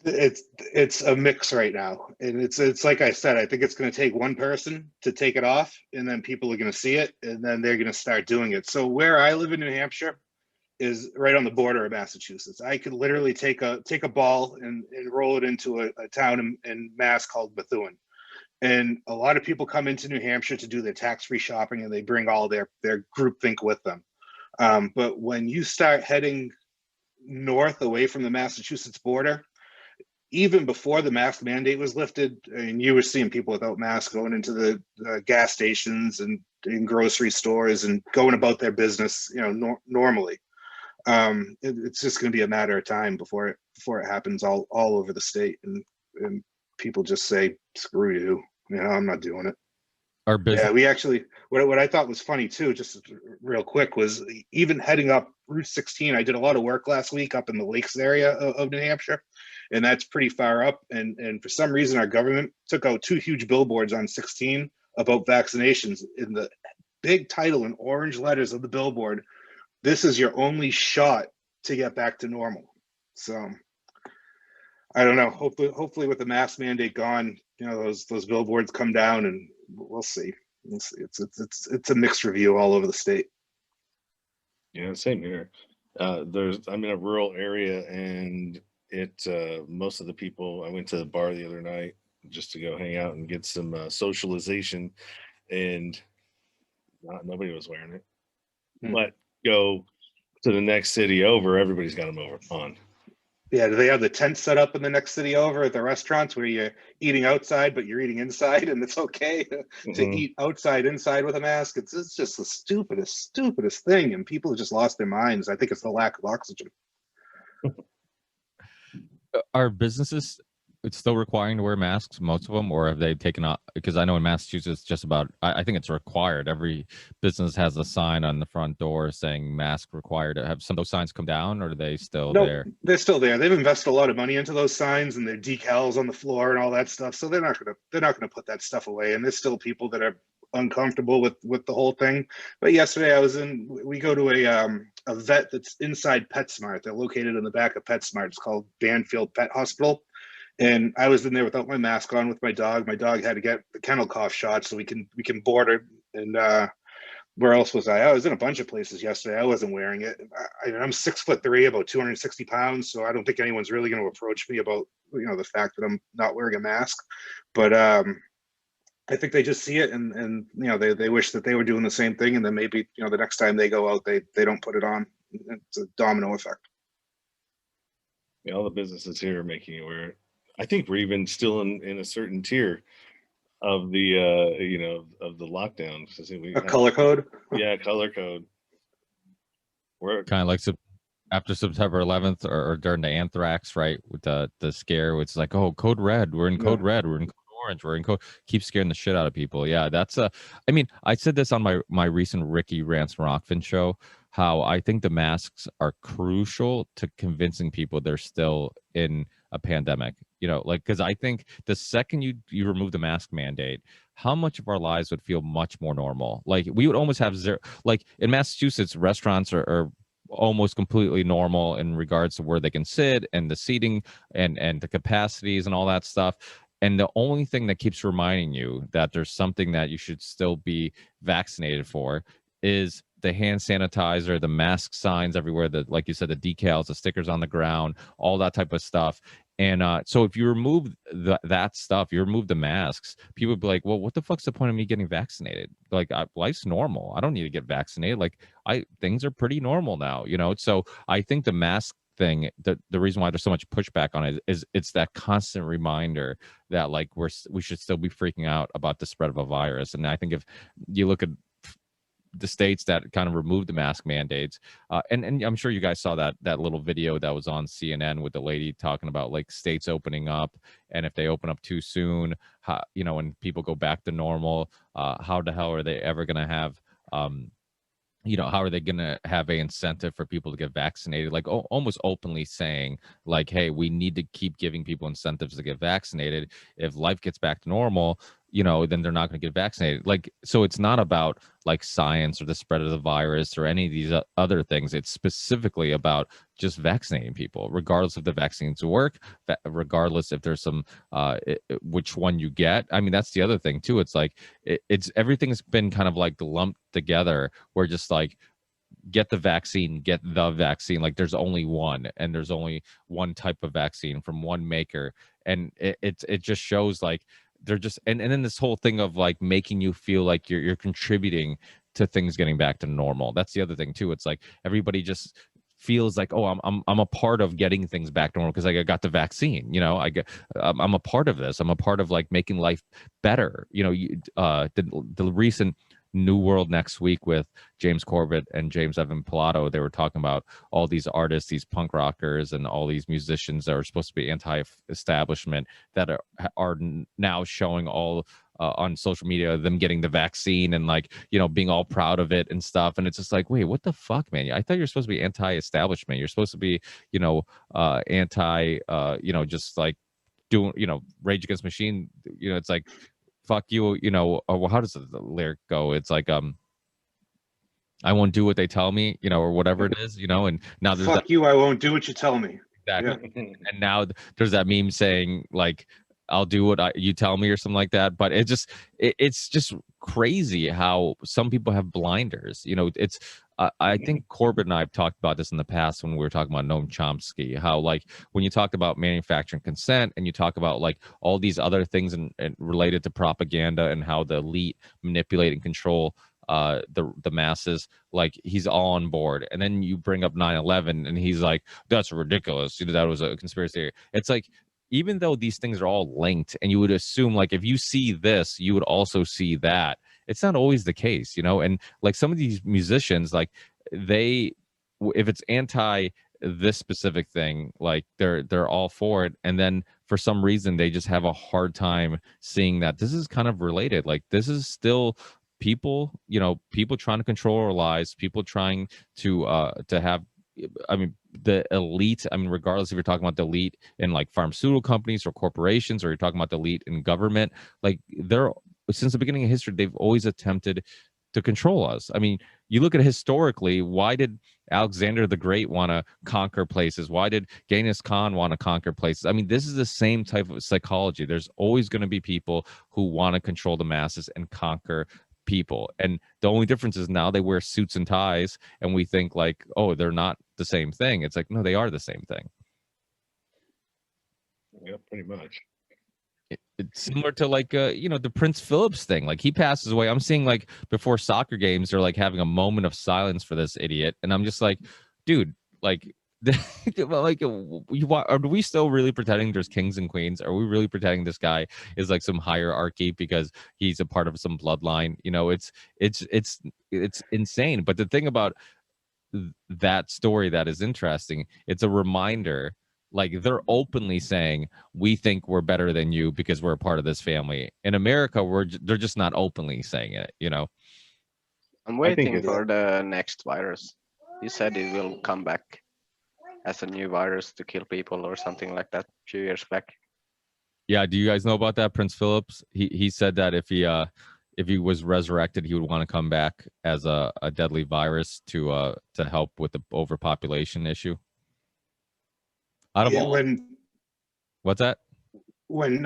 It's a mix right now, and it's like I said, I think it's going to take one person to take it off, and then people are going to see it, and then they're going to start doing it. So where I live in New Hampshire is right on the border of Massachusetts. I could literally take a ball and roll it into a town in Mass called Bethune. And a lot of people come into New Hampshire to do their tax-free shopping, and they bring all their groupthink with them. But when you start heading north away from the Massachusetts border, even before the mask mandate was lifted, and you were seeing people without masks going into the gas stations and in grocery stores and going about their business, normally. It's just going to be a matter of time before it happens all over the state, and people just say, screw you, I'm not doing it. Our business. Yeah, we actually, what I thought was funny too, just real quick, was even heading up Route 16. I did a lot of work last week up in the Lakes area of New Hampshire, and that's pretty far up. And for some reason, our government took out 2 huge billboards on 16 about vaccinations. In the big title in orange letters of the billboard, this is your only shot to get back to normal. So I don't know. Hopefully with the mask mandate gone, those billboards come down, and we'll see. It's a mixed review all over the state. Yeah, same here. I'm in a rural area, and most of the people, I went to the bar the other night just to go hang out and get some socialization, and nobody was wearing it. But go to the next city over, everybody's got them on. Yeah, do they have the tent set up in the next city over at the restaurants where you're eating outside, but you're eating inside, and it's okay to eat inside with a mask? It's just the stupidest thing, and people have just lost their minds. I think it's the lack of oxygen. Are businesses still requiring to wear masks, most of them, or have they taken off? Because I know in Massachusetts, just about, I think it's required. Every business has a sign on the front door saying mask required. Have some of those signs come down, or are they still No, there? they're still there. They've invested a lot of money into those signs and their decals on the floor and all that stuff. So they're not gonna put that stuff away. And there's still people that are uncomfortable with the whole thing. But yesterday we go to a vet that's inside PetSmart. They're located in the back of PetSmart. It's called Banfield Pet Hospital. And I was in there without my mask on with my dog. My dog had to get the kennel cough shot so we can board her. And where else was I? I was in a bunch of places yesterday. I wasn't wearing it. I'm 6'3", about 260 pounds, so I don't think anyone's really going to approach me about the fact that I'm not wearing a mask. But I think they just see it and they wish that they were doing the same thing, and then maybe the next time they go out they don't put it on. It's a domino effect. Yeah, all the businesses here are making it wear it. I think we're even still in a certain tier of the of the lockdown. A color code. Yeah, color code. We're Kind of like after September 11th or during the anthrax, right? With the scare, it's like, oh, code red. We're in code red. We're in code orange. We're in code. Keep scaring the shit out of people. Yeah, that's I mean, I said this on my recent Ricky Rants and Rockfin show. How I think the masks are crucial to convincing people they're still in a pandemic. Like, because I think the second you remove the mask mandate, how much of our lives would feel much more normal. Like, we would almost have zero. Like in Massachusetts, restaurants are almost completely normal in regards to where they can sit and the seating and the capacities and all that stuff. And the only thing that keeps reminding you that there's something that you should still be vaccinated for is the hand sanitizer, the mask signs everywhere, like you said, the decals, the stickers on the ground, all that type of stuff. And so if you remove that stuff, you remove the masks, people would be like, well, what the fuck's the point of me getting vaccinated? Like, life's normal. I don't need to get vaccinated. Like, things are pretty normal now, So I think the mask thing, the reason why there's so much pushback on it is it's that constant reminder that, like, we should still be freaking out about the spread of a virus. And I think if you look at the states that kind of removed the mask mandates, and I'm sure you guys saw that little video that was on CNN with the lady talking about, like, states opening up, and if they open up too soon, when people go back to normal, how the hell are they ever going to have how are they going to have an incentive for people to get vaccinated? Like, almost openly saying, like, hey, we need to keep giving people incentives to get vaccinated. If life gets back to normal, then they're not going to get vaccinated. Like, so it's not about, like, science or the spread of the virus or any of these other things. It's specifically about just vaccinating people, regardless if the vaccines work, regardless if there's some which one you get. I mean, that's the other thing too. It's like it's everything's been kind of like lumped together. Where just like, get the vaccine. Like, there's only one, and there's only one type of vaccine from one maker, and it just shows, like, they're just and then this whole thing of, like, making you feel like you're contributing to things getting back to normal. That's the other thing too. It's like everybody just feels like, oh, I'm a part of getting things back to normal because I got the vaccine. I'm a part of this. I'm a part of, like, making life better. The recent New World Next Week with James Corbett and James Evan Pilato, they were talking about all these artists, these punk rockers, and all these musicians that are supposed to be anti-establishment that are now showing all on social media them getting the vaccine and, like, being all proud of it and stuff. And it's just like, wait, what the fuck, man? I thought you're supposed to be anti-establishment. You're supposed to be anti just like doing Rage Against Machine. It's like, fuck you, or how does the lyric go? It's like, I won't do what they tell me, or whatever it is, and now there's fuck you, I won't do what you tell me. Exactly. Yeah. And now there's that meme saying, like, I'll do what you tell me, or something like that. But it's just crazy how some people have blinders. It's I think Corbett and I have talked about this in the past when we were talking about Noam Chomsky, how, like, when you talk about manufacturing consent and you talk about, like, all these other things and related to propaganda and how the elite manipulate and control the masses, like, he's all on board. And then you bring up 9/11 and he's like, that's ridiculous, that was a conspiracy theory. It's like, even though these things are all linked, and you would assume, like, if you see this, you would also see that, it's not always the case. And, like, some of these musicians, like, if it's anti this specific thing, like they're all for it, and then for some reason they just have a hard time seeing that this is kind of related. Like this is still people, people trying to control our lives, people trying to have, I mean, the elite, I mean, regardless if you're talking about the elite in like pharmaceutical companies or corporations, or you're talking about the elite in government, like they're, since the beginning of history, they've always attempted to control us. I mean, you look at historically, why did Alexander the Great want to conquer places? Why did Genghis Khan want to conquer places? I mean, this is the same type of psychology. There's always going to be people who want to control the masses and conquer people. And the only difference is now they wear suits and ties, and we think like, oh, they're not the same thing. It's like, no, they are the same thing. Yeah, pretty much. It's similar to like the Prince Philip's thing. Like he passes away. I'm seeing like before soccer games, they're like having a moment of silence for this idiot, and I'm just like, dude, like, like, are we still really pretending there's kings and queens? Are we really pretending this guy is like some hierarchy because he's a part of some bloodline? It's insane. But the thing about that story that is interesting, it's a reminder. Like they're openly saying we think we're better than you because we're a part of this family. In America, they're just not openly saying it. I'm I think waiting it's- for the next virus. He said it will come back as a new virus to kill people or something like that a few years back. Yeah, do you guys know about that? Prince Phillips, he said that if he was resurrected, he would want to come back as a deadly virus to help with the overpopulation issue. Out of Yeah, all, what's that? when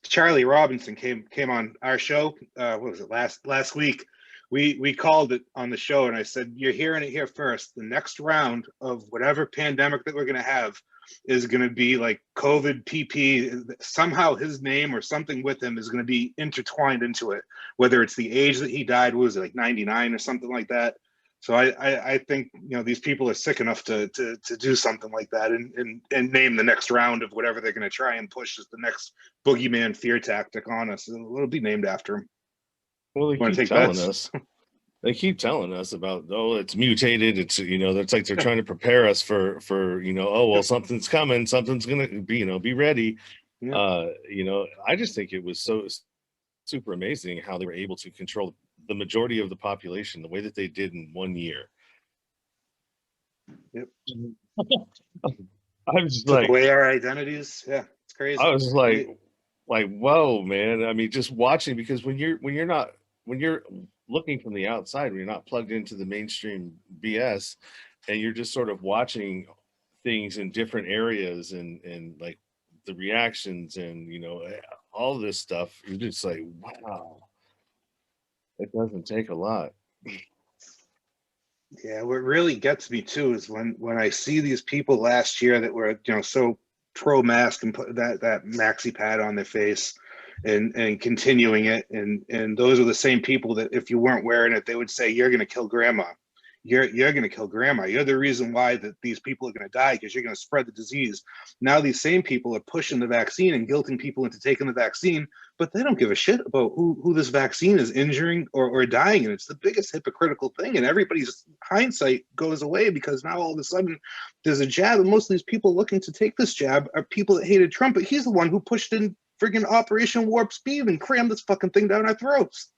Charlie Robinson came on our show, what was it, last week? We called it on the show, and I said, you're hearing it here first. The next round of whatever pandemic that we're going to have is going to be like COVID PP. Somehow his name or something with him is going to be intertwined into it, whether it's the age that he died, was it like 99 or something like that? So I think these people are sick enough to do something like that and name the next round of whatever they're going to try and push as the next boogeyman fear tactic on us. It'll be named after him. Well, they Wanna keep take telling bets? us. They keep telling us about, oh, it's mutated. It's it's like they're trying to prepare us for oh well, something's coming. Something's gonna be ready. Yeah. I just think it was so super amazing how they were able to control the majority of the population the way that they did in 1 year. Yep. I was just Took like, away our identities. Yeah, it's crazy. I was just like, whoa, man. I mean, just watching, because when you're looking from the outside, when you're not plugged into the mainstream BS, and you're just sort of watching things in different areas and like the reactions and all this stuff, you're just like, wow, it doesn't take a lot. Yeah, what really gets me too is when I see these people last year that were so pro mask and put that maxi pad on their face and continuing it, and those are the same people that if you weren't wearing it, they would say you're going to kill grandma. You're going to kill grandma. You're the reason why that these people are going to die, because you're going to spread the disease. Now these same people are pushing the vaccine and guilting people into taking the vaccine, but they don't give a shit about who this vaccine is injuring or dying. And it's the biggest hypocritical thing. And everybody's hindsight goes away because now all of a sudden there's a jab, and most of these people looking to take this jab are people that hated Trump, but he's the one who pushed in friggin' Operation Warp Speed and crammed this fucking thing down our throats.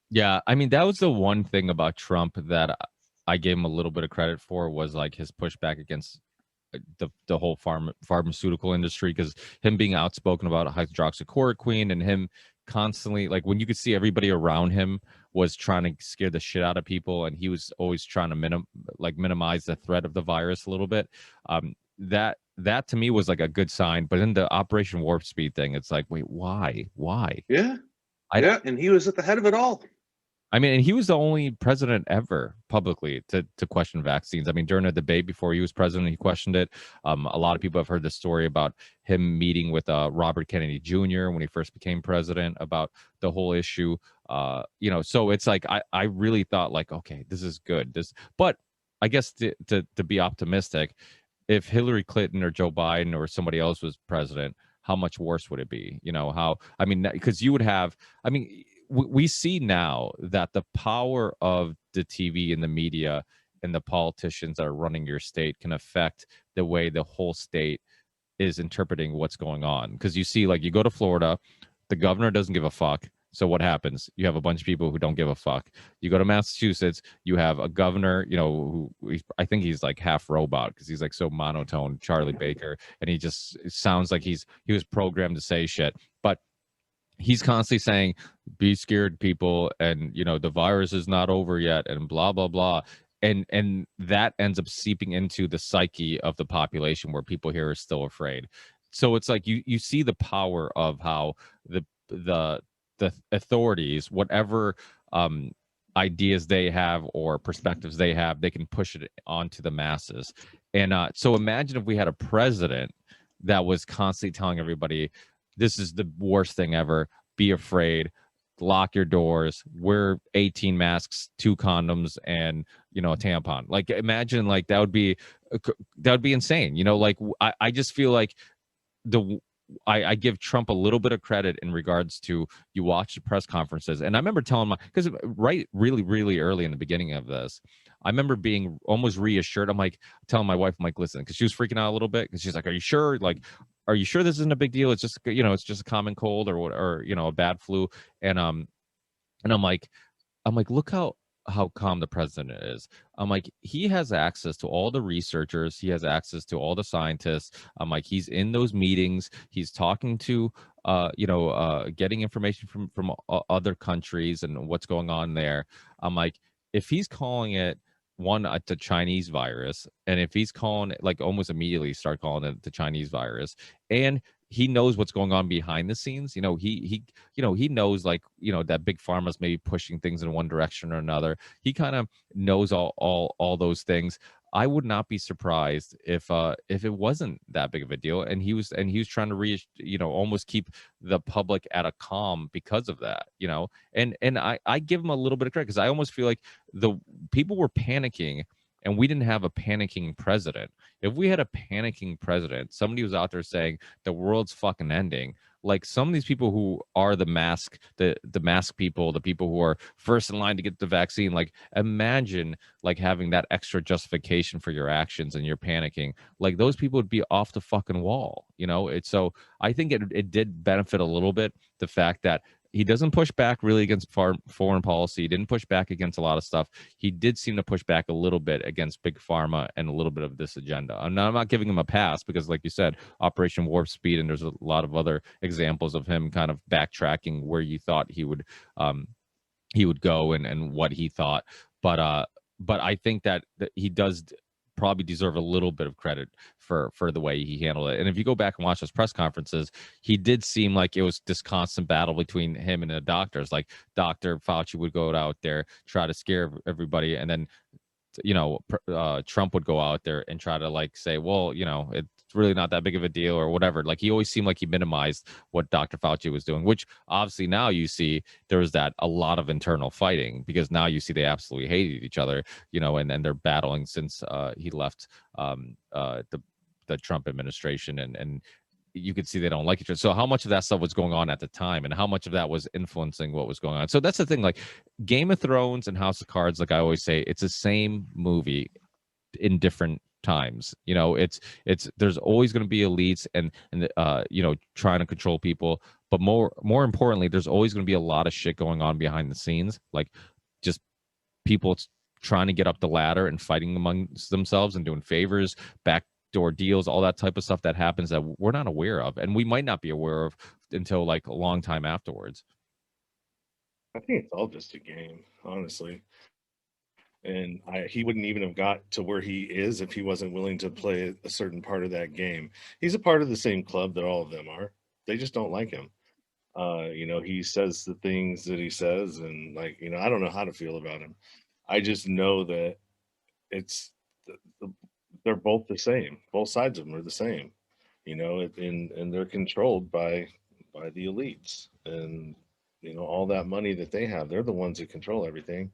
Yeah, I mean, that was the one thing about Trump that I gave him a little bit of credit for, was like his pushback against the whole pharmaceutical industry, because him being outspoken about hydroxychloroquine and him constantly, like, when you could see everybody around him was trying to scare the shit out of people, and he was always trying to minimize the threat of the virus a little bit. That to me was like a good sign. But in the Operation Warp Speed thing, it's like, wait, why? Yeah. Yeah, and he was at the head of it all. I mean, and he was the only president ever publicly to question vaccines. I mean, during a debate before he was president, he questioned it. A lot of people have heard the story about him meeting with Robert Kennedy Jr. when he first became president about the whole issue. So it's like I really thought like, okay, this is good. But I guess to be optimistic, if Hillary Clinton or Joe Biden or somebody else was president, how much worse would it be? Because you would have, we see now that the power of the TV and the media and the politicians that are running your state can affect the way the whole state is interpreting what's going on. Because you see, like, you go to Florida, the governor doesn't give a fuck. So what happens? You have a bunch of people who don't give a fuck. You go to Massachusetts, you have a governor, you know, I think he's like half robot because he's like so monotone, Charlie Baker, and he just sounds like he was programmed to say shit. But he's constantly saying, be scared, people, and you know, the virus is not over yet, and blah blah blah. And that ends up seeping into the psyche of the population where people here are still afraid. So it's like you see the power of how the authorities, whatever ideas they have or perspectives they have, they can push it onto the masses. And so imagine if we had a president that was constantly telling everybody, this is the worst thing ever, be afraid, lock your doors, wear 18 masks, 2 condoms, and you know, a tampon. Like, imagine, like, that would be insane. You know, like, I just feel like I give Trump a little bit of credit in regards to, you watch the press conferences, and I remember telling because really early in the beginning of this, I remember being almost reassured. I'm like telling my wife, I'm like, listen, because she was freaking out a little bit because she's like, are you sure? Like, are you sure this isn't a big deal? It's just, you know, it's just a common cold or you know, a bad flu. And I'm like, look how calm the president is. I'm like, he has access to all the researchers, he has access to all the scientists. I'm like, he's in those meetings, he's talking to getting information from other countries and what's going on there. I'm like, if he's calling it the Chinese virus, and if he's calling it, like, almost immediately start calling it the Chinese virus, and he knows what's going on behind the scenes. You know, he knows, like, you know, that big pharma's maybe pushing things in one direction or another. He kind of knows all those things. I would not be surprised if it wasn't that big of a deal, and he was trying to almost keep the public at a calm because of that, you know. And I give him a little bit of credit, because I almost feel like the people were panicking, and we didn't have a panicking president. If we had a panicking president, somebody was out there saying the world's fucking ending, like some of these people who are the mask people, the people who are first in line to get the vaccine, like, imagine, like, having that extra justification for your actions and you're panicking. Like, those people would be off the fucking wall, you know. It's so, I think it did benefit a little bit, the fact that he doesn't push back really against foreign policy. He didn't push back against a lot of stuff. He did seem to push back a little bit against big pharma and a little bit of this agenda. I'm not giving him a pass, because, like you said, Operation Warp Speed, and there's a lot of other examples of him kind of backtracking where you thought he would go and what he thought. But I think that he does probably deserve a little bit of credit for the way he handled it. And if you go back and watch those press conferences, he did seem like it was this constant battle between him and the doctors. Like, Dr. Fauci would go out there, try to scare everybody, and then, you know, Trump would go out there and try to, like, say, well, you know, it's really not that big of a deal or whatever. Like, he always seemed like he minimized what Dr. Fauci was doing, which obviously now you see there was a lot of internal fighting, because now you see they absolutely hated each other, you know, and they're battling since he left the Trump administration, and you could see they don't like each other. So how much of that stuff was going on at the time, and how much of that was influencing what was going on? So that's the thing. Like, Game of Thrones and House of Cards, like I always say, it's the same movie in different times. You know, it's there's always going to be elites and you know, trying to control people, but more importantly, there's always going to be a lot of shit going on behind the scenes, like just people trying to get up the ladder and fighting amongst themselves and doing favors, backdoor deals, all that type of stuff that happens that we're not aware of, and we might not be aware of until, like, a long time afterwards. I think it's all just a game, honestly. And he wouldn't even have got to where he is if he wasn't willing to play a certain part of that game. He's a part of the same club that all of them are. They just don't like him. You know, he says the things that he says, and, like, you know, I don't know how to feel about him. I just know that it's they're both the same. Both sides of them are the same. You know, and they're controlled by the elites, and you know, all that money that they have. They're the ones that control everything.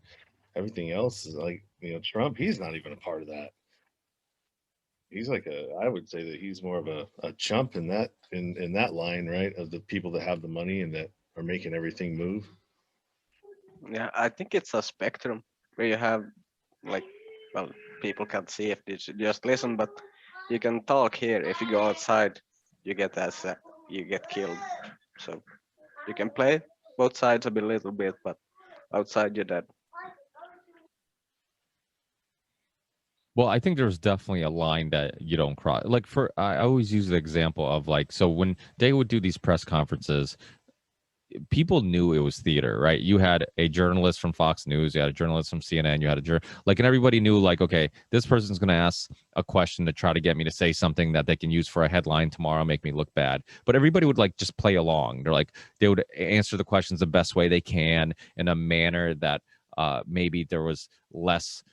Everything else is, like, you know, Trump, he's not even a part of that. He's like I would say that he's more of a chump in that line, right? Of the people that have the money and that are making everything move. Yeah, I think it's a spectrum where you have, like, well, people can't see if they should just listen, but you can talk here. If you go outside, you get you get killed. So you can play both sides a little bit, but outside you're dead. Well, I think there's definitely a line that you don't cross. Like I always use the example of like, so when they would do these press conferences, people knew it was theater, right? You had a journalist from Fox News, you had a journalist from CNN, you had and everybody knew like, okay, this person's going to ask a question to try to get me to say something that they can use for a headline tomorrow, make me look bad. But everybody would like just play along. They're like, they would answer the questions the best way they can in a manner that maybe there was less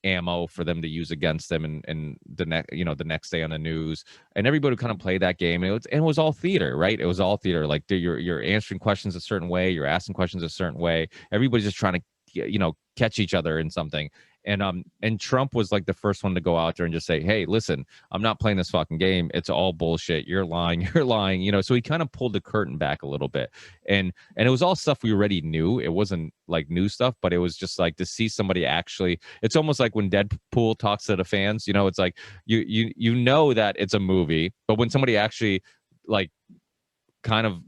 ammo for them to use against them and the next day on the news, and everybody would kind of play that game, and it was all theater, right? It was all theater. Like you're answering questions a certain way, you're asking questions a certain way, everybody's just trying to catch each other in something. And Trump was like the first one to go out there and just say, hey, listen, I'm not playing this fucking game, it's all bullshit, you're lying, you're lying. So he kind of pulled the curtain back a little bit, and it was all stuff we already knew. It wasn't like new stuff, but it was just like to see somebody actually, it's almost like when Deadpool talks to the fans, it's like you know that it's a movie, but when somebody actually like kind of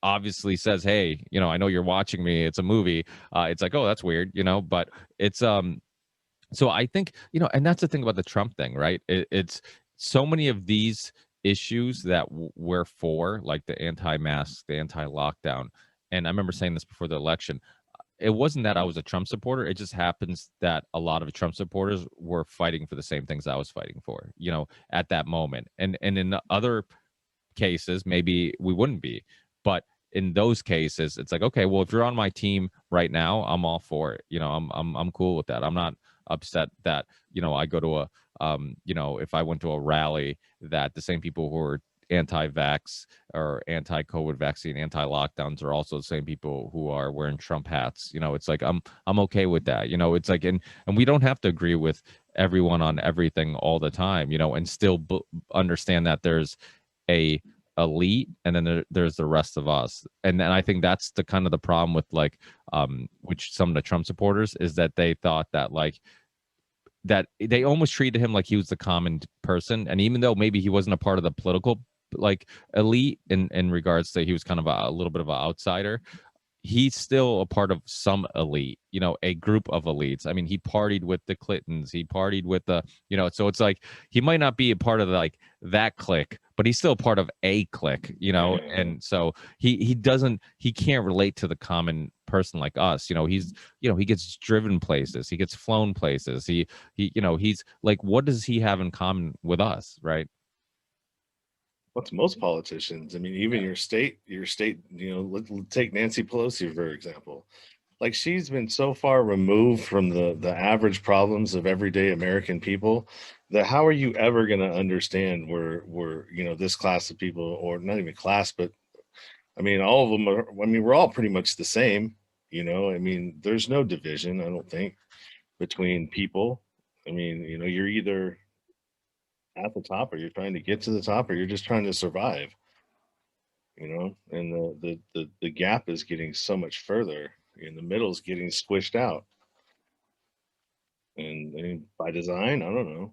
obviously says, hey, I know you're watching me, it's a movie, it's like, oh, that's weird, but it's so I think, and that's the thing about the Trump thing, right? It's so many of these issues that we're for, like the anti-mask, the anti-lockdown. And I remember saying this before the election. It wasn't that I was a Trump supporter. It just happens that a lot of Trump supporters were fighting for the same things I was fighting for, at that moment. And in other cases, maybe we wouldn't be. But in those cases, it's like, okay, well, if you're on my team right now, I'm all for it. I'm cool with that. I'm not upset that I go to if I went to a rally, that the same people who are anti-vax or anti-COVID vaccine, anti-lockdowns are also the same people who are wearing Trump hats. It's like I'm okay with that. It's like, and we don't have to agree with everyone on everything all the time. And still understand that there's a elite and then there's the rest of us. And then I think that's the kind of the problem with like which some of the Trump supporters is that they thought that like that they almost treated him like he was the common person, and even though maybe he wasn't a part of the political like elite in regards to, he was kind of a little bit of an outsider, he's still a part of some elite, a group of elites. I mean, he partied with the Clintons, he partied with the, so it's like he might not be a part of like that clique, but he's still part of a clique, and so he can't relate to the common person like us. He gets driven places, he gets flown places, he's like, what does he have in common with us, right? What's most politicians? I mean, even your state, let's take Nancy Pelosi, for example. Like, she's been so far removed from the average problems of everyday American people that how are you ever going to understand where this class of people, or not even class, but I mean, all of them are, I mean, we're all pretty much the same, I mean, there's no division, I don't think, between people. I mean, you're either at the top, or you're trying to get to the top, or you're just trying to survive, and the gap is getting so much further, and the middle is getting squished out. And I mean, by design, I don't know,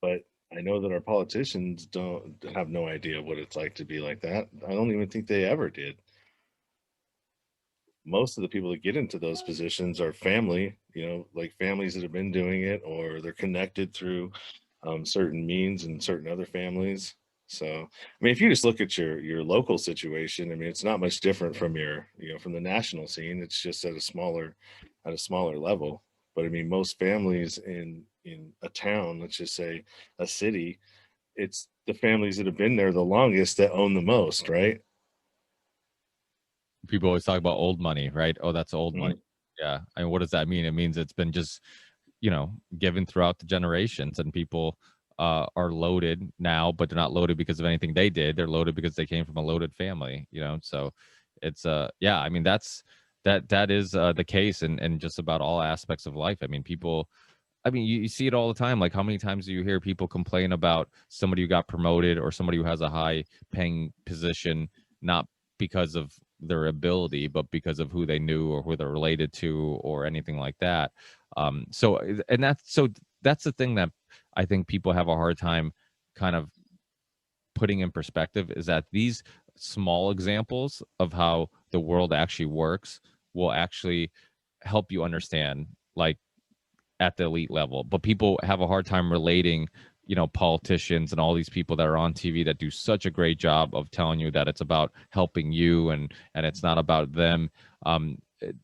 but I know that our politicians don't have no idea what it's like to be like that. I don't even think they ever did. Most of the people that get into those positions are family, like families that have been doing it, or they're connected through certain means and certain other families. So, I mean, if you just look at your local situation, I mean, it's not much different from from the national scene. It's just at a smaller level. But I mean, most families in a town, let's just say a city, it's the families that have been there the longest that own the most, right? People always talk about old money, right? Oh, that's old money. Mm-hmm. Yeah. I mean, what does that mean? It means it's been just, given throughout the generations, and people are loaded now, but they're not loaded because of anything they did. They're loaded because they came from a loaded family, So it's yeah, I mean, that is the case in just about all aspects of life. I mean, people, I mean, you see it all the time. Like, how many times do you hear people complain about somebody who got promoted or somebody who has a high paying position, not because of their ability, but because of who they knew or who they're related to or anything like that. So and that's the thing that I think people have a hard time kind of putting in perspective, is that these small examples of how the world actually works will actually help you understand, like, at the elite level. But people have a hard time relating, politicians and all these people that are on TV that do such a great job of telling you that it's about helping you, and it's not about them.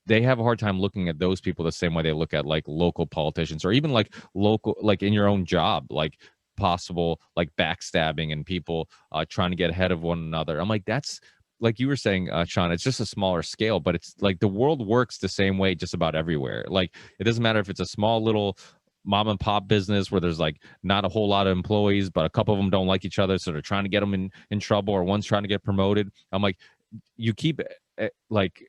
They have a hard time looking at those people the same way they look at, like, local politicians, or even like local, like in your own job, like possible like backstabbing and people trying to get ahead of one another. I'm like, that's, like you were saying, Sean, it's just a smaller scale, but it's like the world works the same way just about everywhere. Like, it doesn't matter if it's a small little mom and pop business where there's like not a whole lot of employees, but a couple of them don't like each other, so they're trying to get them in trouble, or one's trying to get promoted. I'm like, you keep like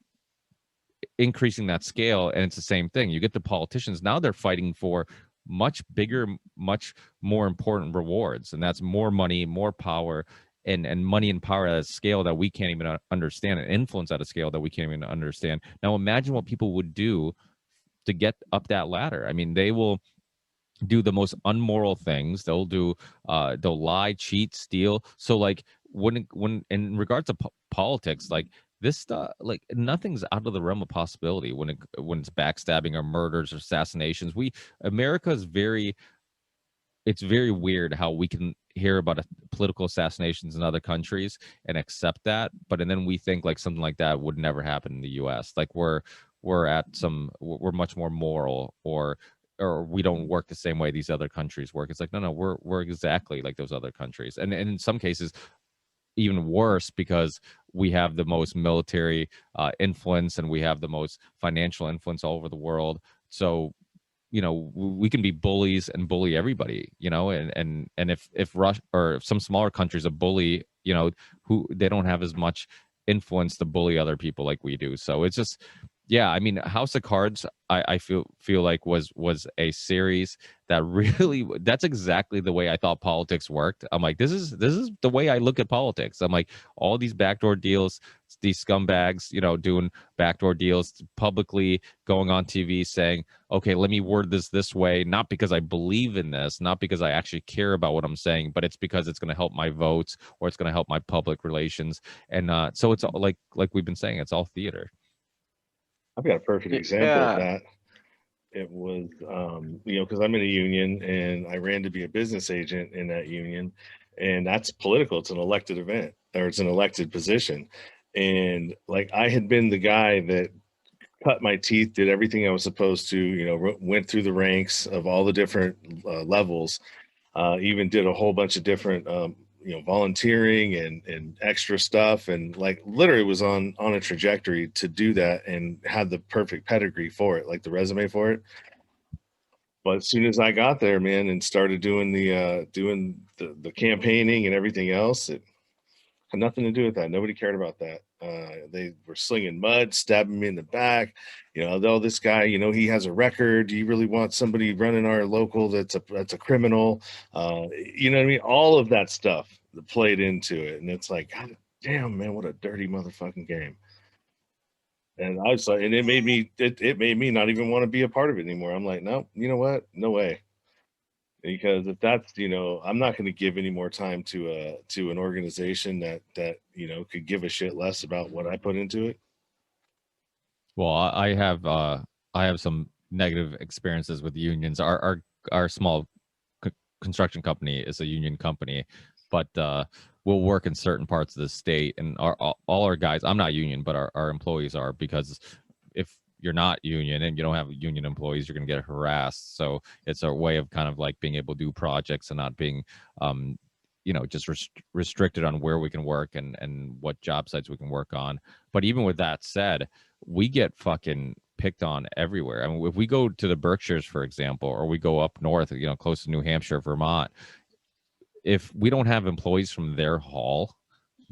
increasing that scale, and it's the same thing. You get the politicians, now they're fighting for much bigger, much more important rewards, and that's more money, more power, and money and power at a scale that we can't even understand, and influence at a scale that we can't even understand. Now imagine what people would do to get up that ladder. I mean, they will do the most unmoral things. They'll lie, cheat, steal. So like, when in regards to politics, like this stuff, like nothing's out of the realm of possibility when it's backstabbing or murders or assassinations. America is it's very weird how we can hear about political assassinations in other countries and accept that, but and then we think like something like that would never happen in the US. Like we're much more moral, or we don't work the same way these other countries work. It's like, no, we're exactly like those other countries, and in some cases even worse, because we have the most military influence, and we have the most financial influence all over the world. So we can be bullies and bully everybody, and if Russia or if some smaller countries a bully, who they don't have as much influence to bully other people like we do. So it's just, yeah, I mean, House of Cards, I feel like was a series that really, that's exactly the way I thought politics worked. I'm like, this is the way I look at politics. I'm like, all these backdoor deals, these scumbags, doing backdoor deals publicly, going on TV saying, okay, let me word this way, not because I believe in this, not because I actually care about what I'm saying, but it's because it's going to help my votes, or it's going to help my public relations. And so it's all, like we've been saying, it's all theater. I've got a perfect example of that. It was, because I'm in a union and I ran to be a business agent in that union, and that's political. It's an elected event, or it's an elected position. And like, I had been the guy that cut my teeth, did everything I was supposed to, went through the ranks of all the different levels, even did a whole bunch of different, volunteering and extra stuff, and like literally was on a trajectory to do that, and had the perfect pedigree for it, like the resume for it. But as soon as I got there, man, and started doing the campaigning and everything else, it had nothing to do with that. Nobody cared about that. They were slinging mud, stabbing me in the back. Oh, this guy, he has a record. Do you really want somebody running our local that's a criminal? You know what I mean? All of that stuff that played into it. And it's like, God damn, man, what a dirty motherfucking game. And I was like, and it made me not even want to be a part of it anymore. I'm like, no, you know what? No way. Because if that's, I'm not going to give any more time to an organization that could give a shit less about what I put into it. Well, I have some negative experiences with unions. Our small construction company is a union company, but we'll work in certain parts of the state, and all our guys, I'm not union, but our employees are, because if you're not union and you don't have union employees, you're going to get harassed. So it's a way of kind of like being able to do projects and not being just restricted on where we can work and what job sites we can work on. But even with that said, we get fucking picked on everywhere. I mean, if we go to the Berkshires, for example, or we go up north, close to New Hampshire, Vermont, if we don't have employees from their hall,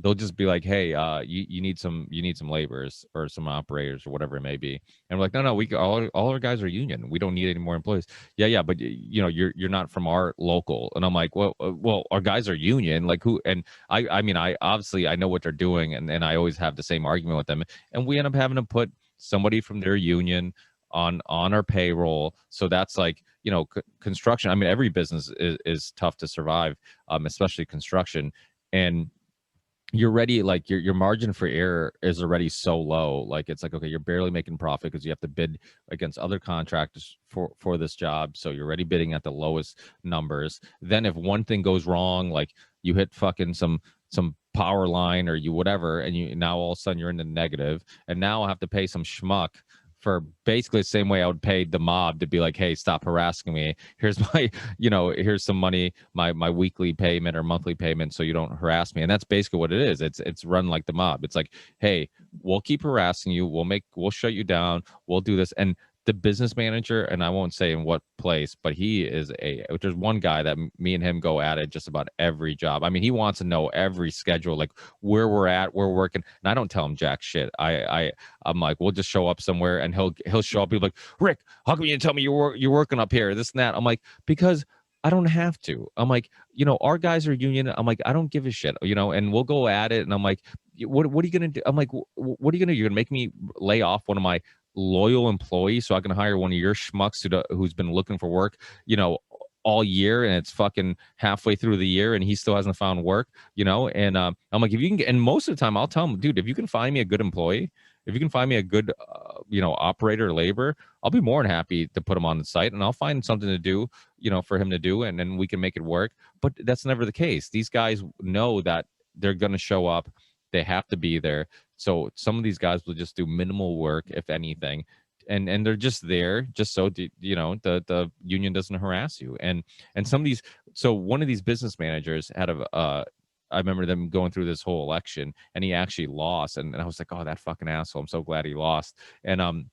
they'll just be like, hey, you need some laborers or some operators or whatever it may be. And we're like, no, we all our guys are union. We don't need any more employees. Yeah, but you're not from our local. And I'm like, well, our guys are union. Like, who? And I mean, I obviously I know what they're doing, and I always have the same argument with them. And we end up having to put somebody from their union on our payroll. So that's like, you know, construction. I mean, every business is tough to survive, especially construction. And you're ready, like your margin for error is already so low. Like it's like, okay, you're barely making profit because you have to bid against other contractors for this job. So you're already bidding at the lowest numbers. Then if one thing goes wrong, like you hit fucking some power line or you whatever, and you now all of a sudden you're in the negative, and now I have to pay some schmuck for basically the same way I would pay the mob to be like, hey, stop harassing me. Here's my, you know, here's some money, my weekly payment or monthly payment, so you don't harass me. And that's basically what it is. It's run like the mob. It's like, hey, we'll keep harassing you. We'll shut you down. We'll do this. And the business manager, and I won't say in what place, but he is there's one guy that me and him go at it just about every job. I mean, he wants to know every schedule, like where we're at, where we're working. And I don't tell him jack shit. I'm like, we'll just show up somewhere, and he'll show up. He'll be like, Rick, how come you didn't tell me you're working up here, this and that? I'm like, because I don't have to. I'm like, you know, our guys are union. I'm like, I don't give a shit, you know, and we'll go at it. And I'm like, what are you gonna do? I'm like, what are you gonna do? You're gonna make me lay off one of my loyal employees so I can hire one of your schmucks who's been looking for work, you know, all year, and it's fucking halfway through the year and he still hasn't found work, you know? And I'm like, if you can get, and most of the time I'll tell him, dude, if you can find me a good employee, if you can find me a good, you know, operator, labor, I'll be more than happy to put him on the site, and I'll find something to do, you know, for him to do, and then we can make it work. But that's never the case. These guys know that they're going to show up. They have to be there. So some of these guys will just do minimal work, if anything, and they're just there just so you know the union doesn't harass you. And some of these, so one of these business managers had I remember them going through this whole election, and he actually lost, and I was like, oh, that fucking asshole, I'm so glad he lost. And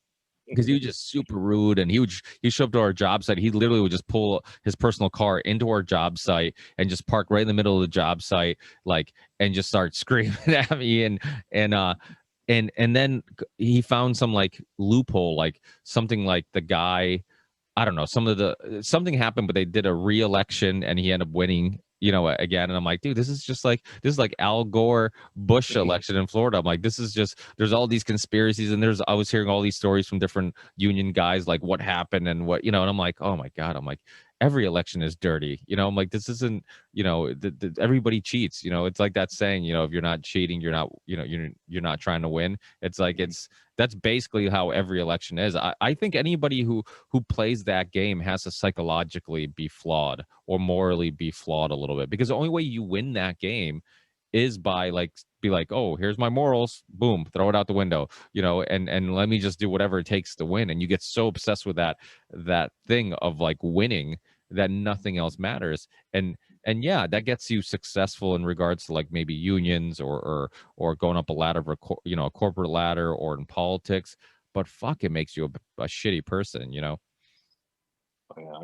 because he was just super rude, and he showed up to our job site. He literally would just pull his personal car into our job site and just park right in the middle of the job site, like, and just start screaming at me. And then he found some like loophole, like something like the guy, I don't know, something happened, but they did a re-election and he ended up winning, you know, again. And I'm like, dude, this is like Al Gore Bush election in Florida. I'm like, this is just, there's all these conspiracies, and I was hearing all these stories from different union guys, like what happened and what, you know, and I'm like, oh my God, I'm like, every election is dirty, you know. I'm like, this isn't, you know, everybody cheats, you know. It's like that saying, you know, if you're not cheating, you're not, you know, you're not trying to win. It's like, that's basically how every election is. I think anybody who plays that game has to psychologically be flawed or morally be flawed a little bit, because the only way you win that game is by like, be like, oh, here's my morals, boom, throw it out the window, you know, and let me just do whatever it takes to win. And you get so obsessed with that thing of like winning that nothing else matters. And yeah, that gets you successful in regards to like maybe unions or going up a ladder of you know, a corporate ladder, or in politics. But fuck, it makes you a shitty person, you know.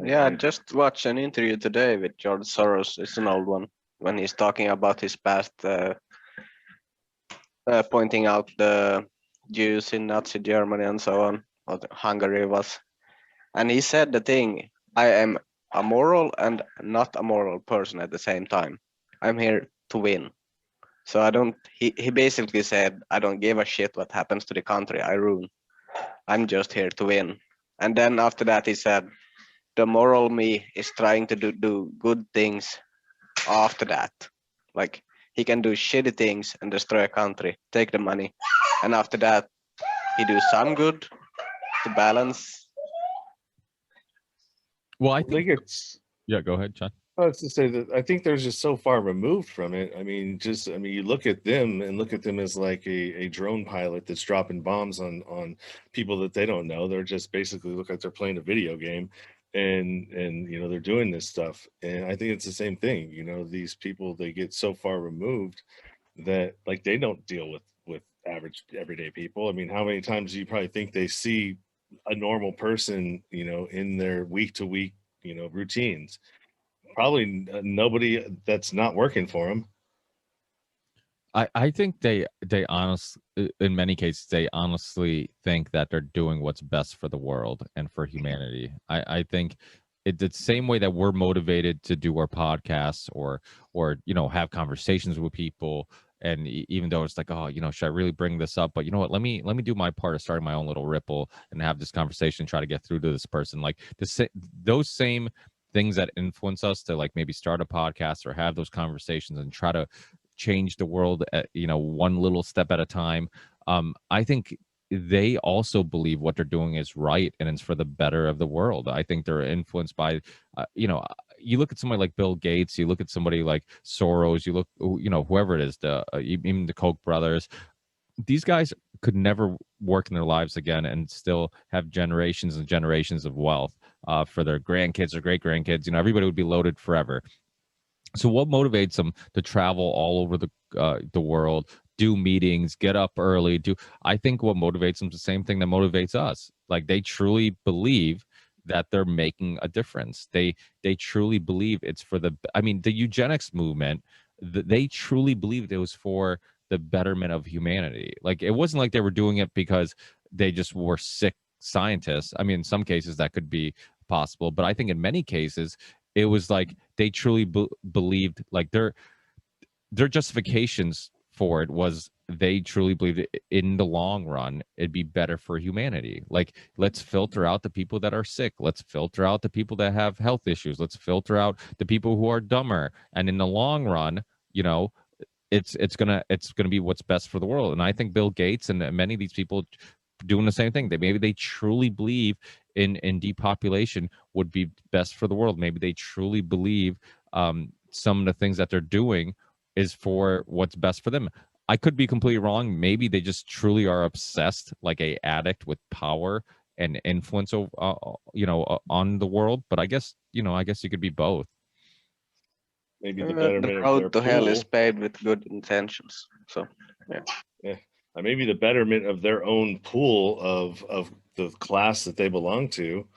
Yeah, I just watched an interview today with George Soros. It's an old one, when he's talking about his past, pointing out the Jews in Nazi Germany and so on, what Hungary was. And he said the thing, I am a moral and not a moral person at the same time. I'm here to win. So I don't, he basically said, I don't give a shit what happens to the country I rule. I'm just here to win. And then after that he said, the moral me is trying to do good things after that. Like, he can do shitty things and destroy a country, take the money, and after that he do some good to balance. Well, I I think think, it's, yeah, go ahead, John. I was to say that I think they're just so far removed from it. I mean, you look at them as like a drone pilot that's dropping bombs on people that they don't know. They're just basically look like they're playing a video game, and you know, they're doing this stuff. And I think it's the same thing. You know, these people, they get so far removed that like they don't deal with average everyday people. I mean, how many times do you probably think they see a normal person, you know, in their week to week, you know, routines? Probably nobody that's not working for them. I think they honestly, in many cases, they honestly think that they're doing what's best for the world and for humanity. I think it's the same way that we're motivated to do our podcasts or you know, have conversations with people And even though it's like, oh, should I really bring this up? But you know what? Let me do my part of starting my own little ripple and have this conversation, try to get through to this person. Like those same things that influence us to like maybe start a podcast or have those conversations and try to change the world at, one little step at a time. I think they also believe what they're doing is right and it's for the better of the world. I think they're influenced by, you look at somebody like Bill Gates, you look at somebody like Soros, you look, whoever it is, even the Koch brothers. These guys could never work in their lives again and still have generations and generations of wealth for their grandkids or great grandkids. Everybody would be loaded forever. So what motivates them to travel all over the world, do meetings, get up early, I think what motivates them is the same thing that motivates us. Like they truly believe that they're making a difference. They truly believe it's for the eugenics movement, they truly believed it was for the betterment of humanity. Like it wasn't like they were doing it because they just were sick scientists. I mean, in some cases that could be possible, but I think in many cases it was like they truly believed, like their justifications for it was they truly believed in the long run it'd be better for humanity. Like, let's filter out the people that are sick, let's filter out the people that have health issues, let's filter out the people who are dumber, and in the long run, it's gonna be what's best for the world. And I think Bill Gates and many of these people doing the same thing. Maybe they truly believe in depopulation would be best for the world. Maybe they truly believe some of the things that they're doing is for what's best for them. I could be completely wrong. Maybe they just truly are obsessed, like a addict, with power and influence, on the world. But I guess you could be both. Maybe the The betterment of their road to hell is pool. paved with good intentions. So Yeah, maybe the betterment of their own pool of the class that they belong to.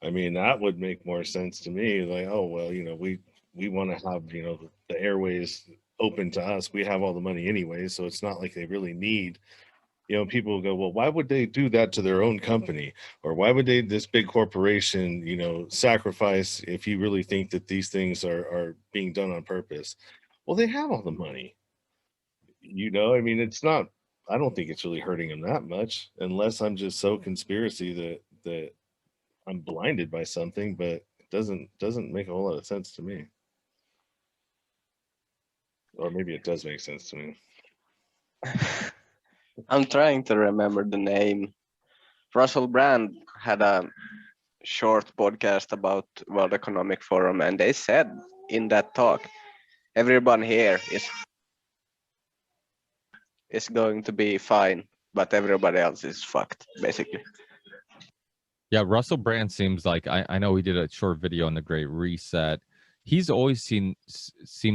I mean, that would make more sense to me. Like, oh well, we want to have the airways open to us. We have all the money anyway, so it's not like they really need. People go, well, why would they do that to their own company, or why would this big corporation, sacrifice if you really think that these things are being done on purpose? Well, they have all the money. I mean, it's not. I don't think it's really hurting them that much, unless I'm just so conspiracy that I'm blinded by something. But it doesn't make a whole lot of sense to me. Or maybe it does make sense to me. I'm trying to remember the name. Russell Brand had a short podcast about World Economic Forum, and they said in that talk, everyone here is going to be fine, but everybody else is fucked, basically. Yeah, Russell Brand seems like, I know he did a short video on the Great Reset. He's always seemed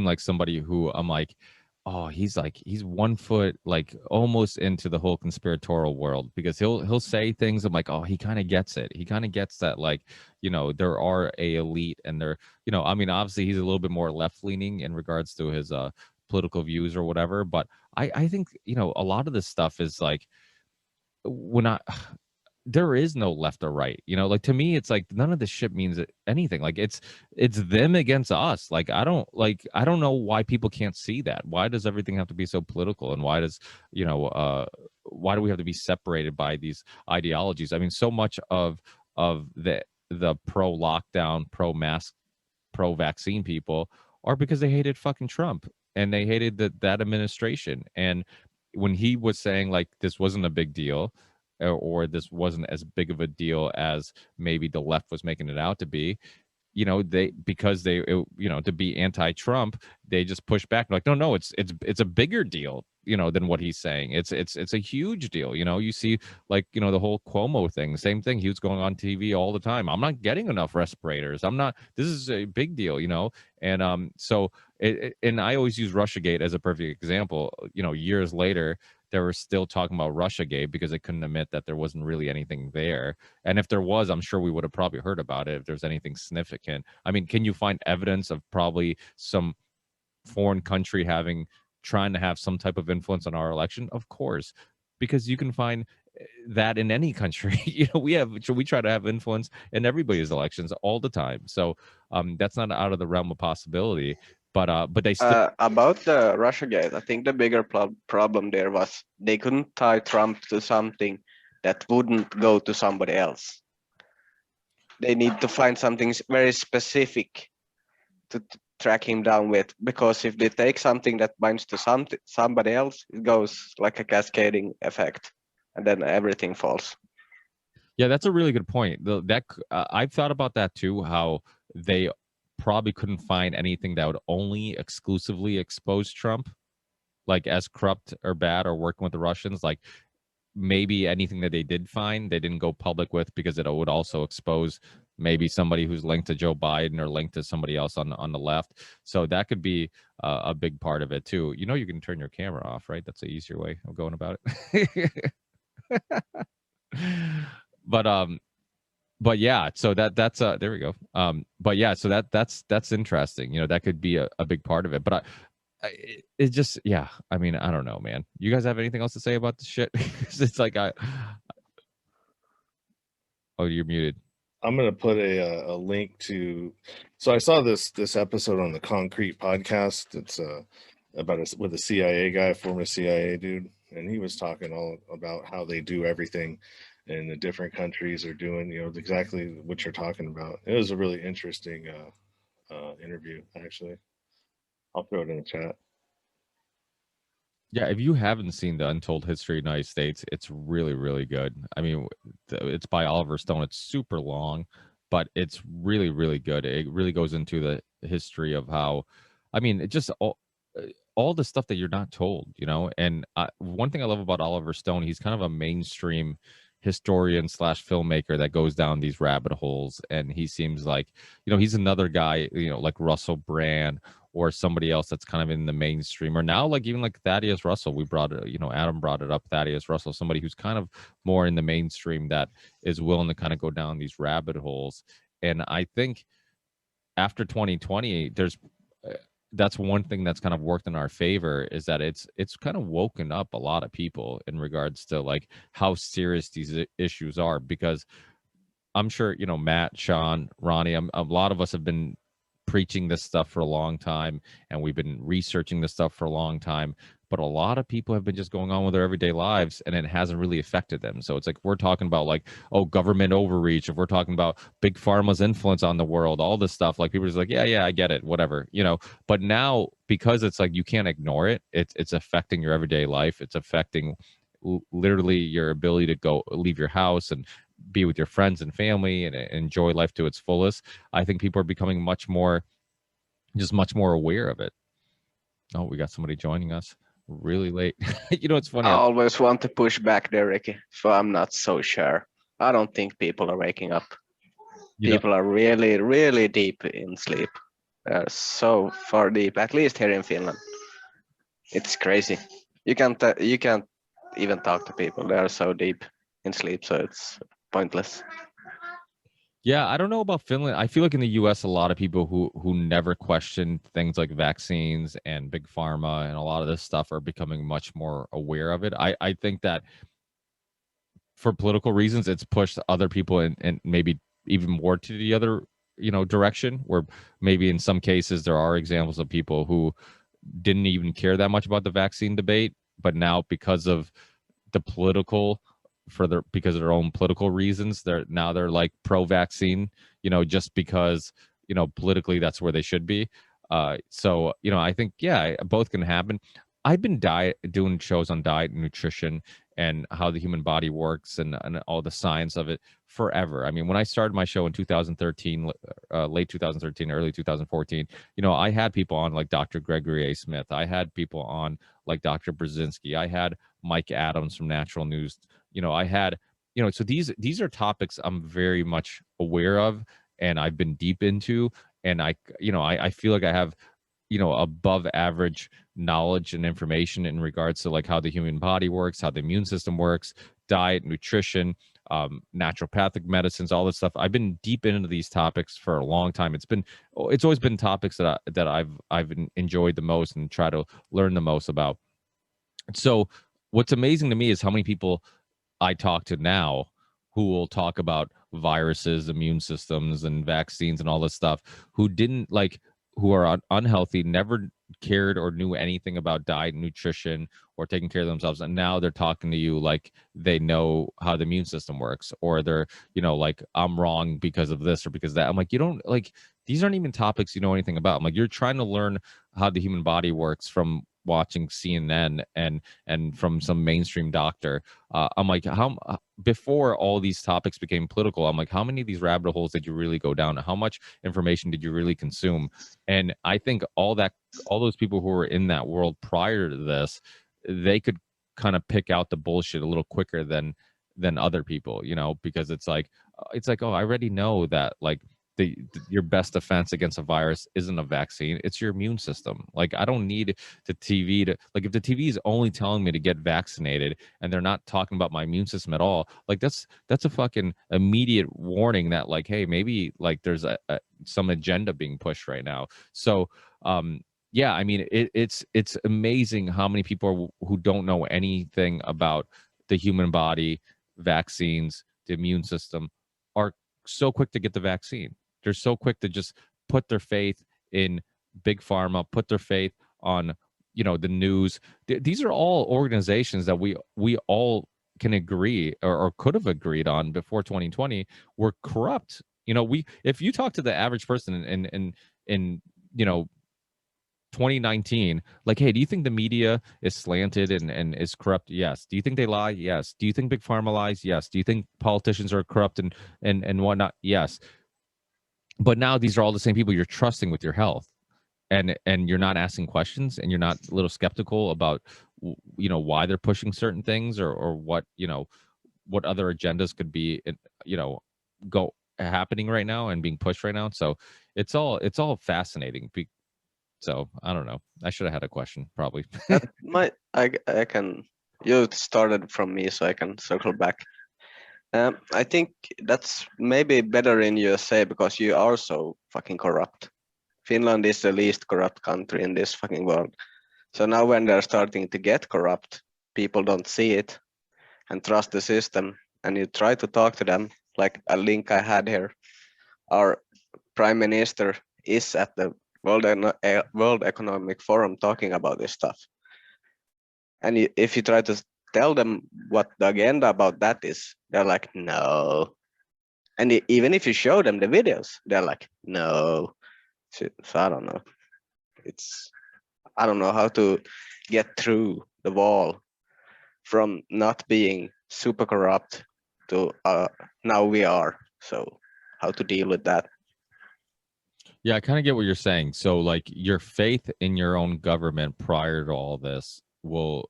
like somebody who I'm like, oh, he's 1 foot like almost into the whole conspiratorial world, because he'll say things. I'm like, oh, he kind of gets it. He kind of gets that, like, there are a elite, and they're, I mean, obviously he's a little bit more left leaning in regards to his political views or whatever. But I think, a lot of this stuff is like, when there is no left or right, like, to me, it's like none of this shit means anything. Like, it's them against us. Like, I don't know why people can't see that. Why does everything have to be so political? And why does, why do we have to be separated by these ideologies? I mean, so much of the pro lockdown, pro mask, pro vaccine people are because they hated fucking Trump, and they hated that administration. And when he was saying like this wasn't a big deal, or this wasn't as big of a deal as maybe the left was making it out to be, because to be anti-Trump, they just push back like, no, it's a bigger deal, than what he's saying. It's a huge deal. You see, like, the whole Cuomo thing, same thing. He was going on TV all the time. I'm not getting enough respirators. This is a big deal, and so and I always use Russiagate as a perfect example. Years later, they were still talking about Russiagate because they couldn't admit that there wasn't really anything there. And if there was, I'm sure we would have probably heard about it if there's anything significant. I mean, can you find evidence of probably some foreign country trying to have some type of influence on our election? Of course, because you can find that in any country. We try to have influence in everybody's elections all the time. So that's not out of the realm of possibility. But they still About the Russiagate, I think the bigger problem there was they couldn't tie Trump to something that wouldn't go to somebody else. They need to find something very specific to track him down with, because if they take something that binds to somebody else, it goes like a cascading effect, and then everything falls. Yeah, that's a really good point. I've thought about that too. How they probably couldn't find anything that would only exclusively expose Trump, like as corrupt or bad or working with the Russians. Like maybe anything that they did find, they didn't go public with because it would also expose maybe somebody who's linked to Joe Biden or linked to somebody else on the left. So that could be a big part of it too. You know, you can turn your camera off, right? That's the easier way of going about it. but yeah, so that's there we go. But yeah, so that's interesting. You know, that could be a big part of it. But it just, yeah, I mean, I don't know, man. You guys have anything else to say about this shit? It's like oh, you're muted. I'm gonna put a link to. So I saw this episode on the Concrete podcast. It's about with a CIA guy, former CIA dude, and he was talking all about how they do everything in the different countries are doing, you know, exactly what you're talking about. It was a really interesting interview, actually. I'll throw it in the chat. Yeah, if you haven't seen the Untold History of the United States, it's really, really good. I mean, it's by Oliver Stone. It's super long, but it's really, really good. It really goes into the history of how, I mean, it just all the stuff that you're not told, you know. And one thing I love about Oliver Stone, he's kind of a mainstream historian slash filmmaker that goes down these rabbit holes, and he seems like, you know, he's another guy, you know, like Russell Brand or somebody else that's kind of in the mainstream, or now like even like Thaddeus Russell. We brought it, you know, Adam brought it up, Thaddeus Russell, somebody who's kind of more in the mainstream that is willing to kind of go down these rabbit holes. And I think after 2020, there's that's one thing that's kind of worked in our favor, is that it's kind of woken up a lot of people in regards to like how serious these issues are. Because I'm sure, you know, Matt, Sean, Ronnie, a lot of us have been preaching this stuff for a long time, and we've been researching this stuff for a long time, but a lot of people have been just going on with their everyday lives, and it hasn't really affected them. So it's like we're talking about like, oh, government overreach, if we're talking about big pharma's influence on the world, all this stuff, like people are just like, yeah, I get it, whatever, you know. But now, because it's like you can't ignore it, it's affecting your everyday life, it's affecting literally your ability to go leave your house and be with your friends and family and enjoy life to its fullest. I think people are becoming much more aware of it. Oh, we got somebody joining us really late. You know, it's funny. I always want to push back there, Ricky, so I'm not so sure. I don't think people are waking up. People are really, really deep in sleep. They're so far deep, at least here in Finland. It's crazy. You can't even talk to people. They are so deep in sleep, so it's pointless. Yeah, I don't know about Finland. I feel like in the US, a lot of people who never questioned things like vaccines and big pharma and a lot of this stuff are becoming much more aware of it. I think that for political reasons, it's pushed other people and maybe even more to the other, you know, direction, where maybe in some cases there are examples of people who didn't even care that much about the vaccine debate, but now because of the political because of their own political reasons, they're like pro-vaccine, you know, just because, you know, politically that's where they should be. So, you know, I think, yeah, both can happen. I've been doing shows on diet and nutrition and how the human body works and all the science of it forever. I mean, when I started my show in 2013, late 2013, early 2014, you know, I had people on like Dr. Gregory A. Smith. I had people on like Dr. Brzezinski. I had Mike Adams from Natural News. You know, I had, you know, so these are topics I'm very much aware of and I've been deep into. And I feel like I have, you know, above average knowledge and information in regards to like how the human body works, how the immune system works, diet, nutrition, naturopathic medicines, all this stuff. I've been deep into these topics for a long time. It's always been topics that I've enjoyed the most and try to learn the most about. So what's amazing to me is how many people I talk to now who will talk about viruses, immune systems, and vaccines and all this stuff, who who are unhealthy, never cared or knew anything about diet, nutrition, or taking care of themselves, and now they're talking to you like they know how the immune system works, or they're, you know, like, I'm wrong because of this or because of that. I'm like, you don't, like, these aren't even topics you know anything about. I'm like, you're trying to learn how the human body works from watching CNN and from some mainstream doctor. I'm like, how before all these topics became political, I'm like, how many of these rabbit holes did you really go down? How much information did you really consume? And I think all those people who were in that world prior to this, they could kind of pick out the bullshit a little quicker than other people, you know, because it's like, oh, I already know that, like, your best defense against a virus isn't a vaccine, it's your immune system. Like, I don't need the TV to, like, if the TV is only telling me to get vaccinated and they're not talking about my immune system at all, like, that's a fucking immediate warning that, like, hey, maybe, like, there's some agenda being pushed right now. So yeah, I mean, it's amazing how many people who don't know anything about the human body, vaccines, the immune system, are so quick to get the vaccine. They're so quick to just put their faith in big pharma, put their faith on, you know, the news. These are all organizations that we all can agree, or could have agreed on before 2020, were corrupt. You know, if you talk to the average person in you know, 2019, like, hey, do you think the media is slanted and is corrupt? Yes. Do you think they lie? Yes. Do you think big pharma lies? Yes. Do you think politicians are corrupt and whatnot? Yes. But now these are all the same people you're trusting with your health, and you're not asking questions, and you're not a little skeptical about, you know, why they're pushing certain things, or what, you know, what other agendas could be, you know, go happening right now and being pushed right now. So it's all fascinating. So I don't know. I should have had a question probably. That might I can. You started from me, so I can circle back. I think that's maybe better in USA because you are so fucking corrupt. Finland is the least corrupt country in this fucking world. So now when they're starting to get corrupt, people don't see it and trust the system. And you try to talk to them, like a link I had here. Our prime minister is at the World Economic Forum talking about this stuff. And if you try to tell them what the agenda about that is, they're like, no. And even if you show them the videos, they're like, no. So I don't know. I don't know how to get through the wall from not being super corrupt to now we are. So how to deal with that? Yeah, I kind of get what you're saying. So, like, your faith in your own government prior to all this will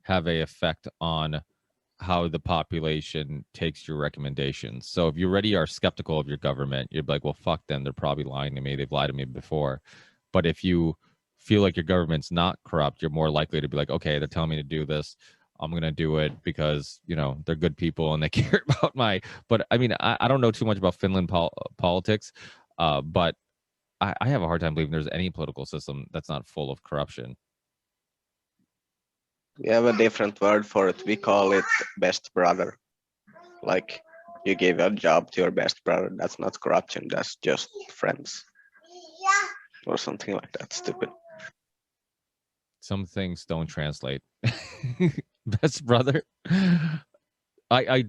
have a effect on how the population takes your recommendations. So if you already are skeptical of your government, you're like, well, fuck them. They're probably lying to me. They've lied to me before. But if you feel like your government's not corrupt, you're more likely to be like, okay, they're telling me to do this. I'm going to do it because, you know, they're good people and they care about but I mean, I don't know too much about Finland politics, but I have a hard time believing there's any political system that's not full of corruption. We have a different word for it. We call it best brother. Like you give a job to your best brother. That's not corruption. That's just friends. Or something like that. Stupid. Some things don't translate. Best brother.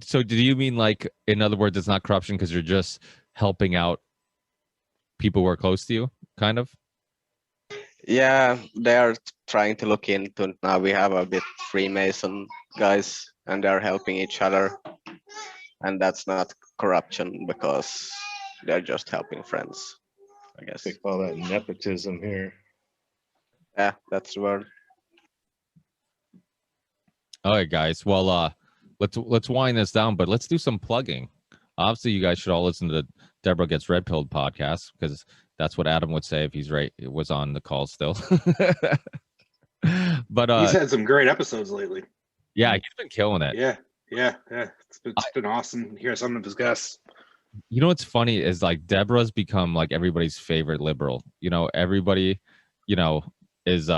So do you mean, like, in other words, it's not corruption because you're just helping out people who are close to you, kind of? Yeah, they are trying to look into it now. We have a bit Freemason guys and they're helping each other. And that's not corruption because they're just helping friends, I guess. They call that nepotism here. Yeah, that's the word. All right, guys. Well, let's wind this down, but let's do some plugging. Obviously, you guys should all listen to the Deborah Gets Red Pilled podcast because that's what Adam would say if he's right. It was on the call still. But He's had some great episodes lately. Yeah, he's been killing it. Yeah. It's been awesome to hear some of his guests. You know what's funny is, like, Deborah's become like everybody's favorite liberal. You know, everybody, you know, is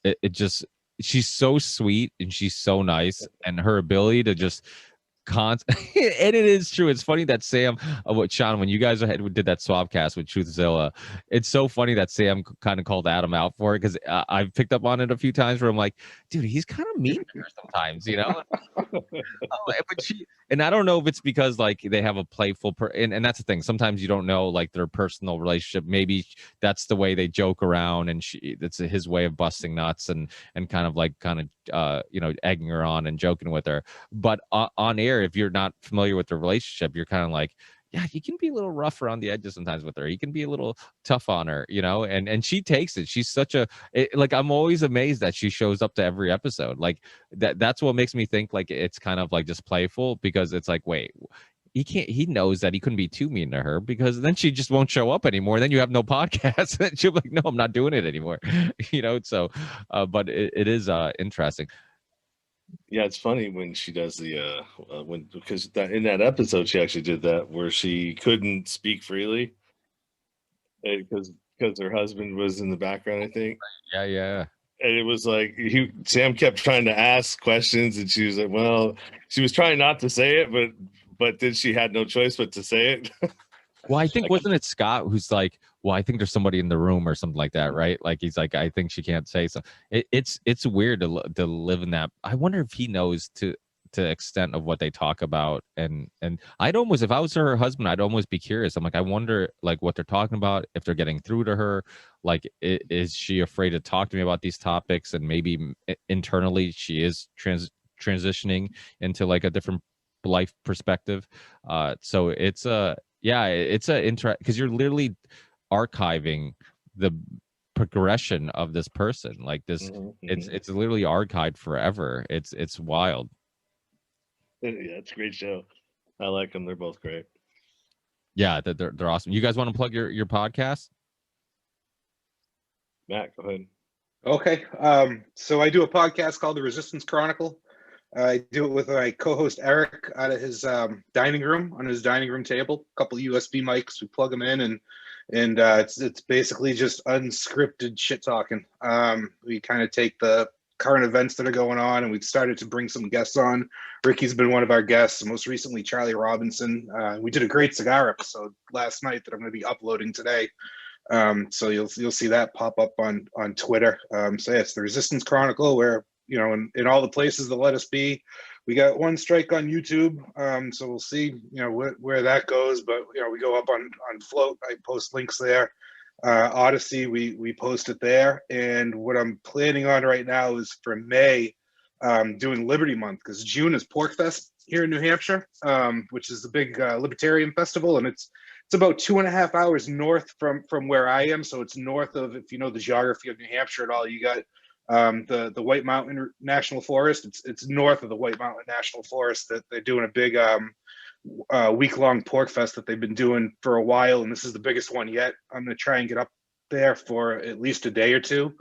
it just, she's so sweet and she's so nice, and her ability to just and it is true. It's funny that Sam, what Sean, when you guys did that swapcast with Truthzilla, it's so funny that Sam kind of called Adam out for it, because I've picked up on it a few times where I'm like, dude, he's kind of mean to her sometimes, you know. But and I don't know if it's because like they have a playful and that's the thing. Sometimes you don't know like their personal relationship. Maybe that's the way they joke around, and that's his way of busting nuts and kind of you know, egging her on and joking with her. But on air, if you're not familiar with the relationship, you're kind of like, yeah, he can be a little rough around the edges sometimes with her. He can be a little tough on her, you know, and she takes it. She's such like, I'm always amazed that she shows up to every episode. Like that's what makes me think like it's kind of like just playful, because it's like, wait, he knows that he couldn't be too mean to her, because then she just won't show up anymore. Then you have no podcast. And she'll be like, no, I'm not doing it anymore. You know, so but it is interesting. Yeah, it's funny when she does the because in that episode she actually did that where she couldn't speak freely because her husband was in the background, I think. Yeah. And it was like Sam kept trying to ask questions, and she was like, well, she was trying not to say it, but then she had no choice but to say it. Well, I think, wasn't it Scott who's like, well, I think there's somebody in the room or something like that, right? Like he's like, I think she can't say so. It's weird to live in that. I wonder if he knows to extent of what they talk about, and I'd almost, if I was her husband, I'd almost be curious. I'm like, I wonder like what they're talking about, if they're getting through to her. Like, is she afraid to talk to me about these topics? And maybe internally she is transitioning into like a different life perspective. So it's it's a interest, because you're literally archiving the progression of this person. Like this, it's literally archived forever. It's wild. Yeah, it's a great show. I like them. They're both great. Yeah, they're awesome. You guys want to plug your podcast? Matt, go ahead. Okay. So I do a podcast called The Resistance Chronicle. I do it with my co-host Eric out of his dining room, on his dining room table. A couple of USB mics. We plug them in, and it's basically just unscripted shit talking. We kind of take the current events that are going on, and we've started to bring some guests on. Ricky's been one of our guests. Most recently, Charlie Robinson. We did a great cigar episode last night that I'm going to be uploading today. So you'll see that pop up on Twitter. So yeah, it's the Resistance Chronicle, where, you know, in all the places that let us be. We got one strike on YouTube, so we'll see, you know, where that goes. But you know, we go up on Float. I post links there. Odyssey, we post it there. And what I'm planning on right now is for May, doing Liberty Month, because June is Pork Fest here in New Hampshire, which is the big libertarian festival, and it's about 2.5 hours north from where I am. So it's north of, if you know the geography of New Hampshire at all, you got the White Mountain National Forest. It's north of the White Mountain National Forest that they're doing a big week-long pork fest that they've been doing for a while, and this is the biggest one yet. I'm going to try and get up there for at least a day or two.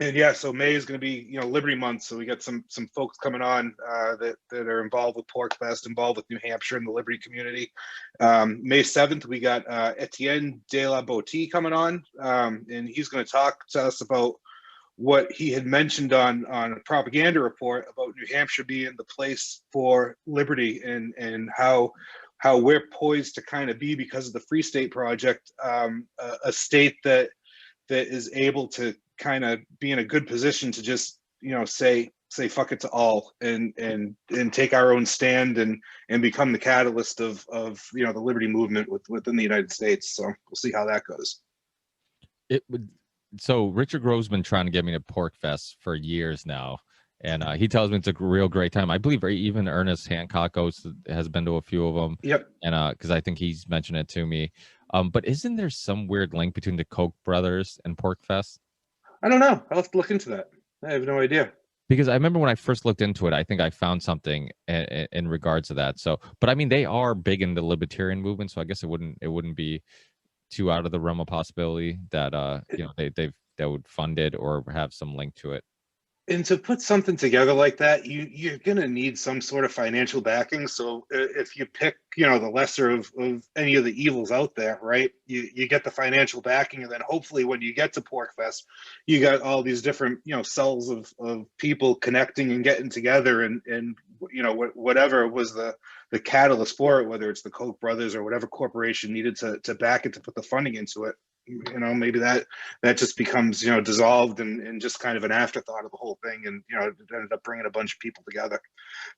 And yeah, so May is going to be, you know, Liberty Month. So we got some folks coming on that are involved with Pork Fest, involved with New Hampshire and the Liberty community. May 7th, we got Etienne de la Botie coming on, and he's going to talk to us about what he had mentioned on a propaganda report about New Hampshire being the place for liberty, and how we're poised to kind of be, because of the Free State Project, a state that is able to kind of be in a good position to just, you know, say fuck it to all, and take our own stand, and become the catalyst of you know, the liberty movement within the United States. So we'll see how that goes. It would. So Richard Grove's been trying to get me to Pork Fest for years now, and he tells me it's a real great time. I believe even Ernest Hancock has been to a few of them. Yep. And because I think he's mentioned it to me. But isn't there some weird link between the Koch brothers and Pork Fest? I don't know. I'll have to look into that. I have no idea. Because I remember when I first looked into it, I think I found something in regards to that. So, but I mean, they are big in the libertarian movement, so I guess it wouldn't be too out of the realm of possibility that you know, they would fund it or have some link to it. And to put something together like that, you're gonna need some sort of financial backing. So if you pick, the lesser of any of the evils out there, right? You get the financial backing, and then hopefully when you get to Porkfest, you got all these different, cells of people connecting and getting together, and whatever was the catalyst for it, whether it's the Koch brothers or whatever corporation needed to back it, to put the funding into it. Maybe that just becomes, dissolved and just kind of an afterthought of the whole thing. And, it ended up bringing a bunch of people together.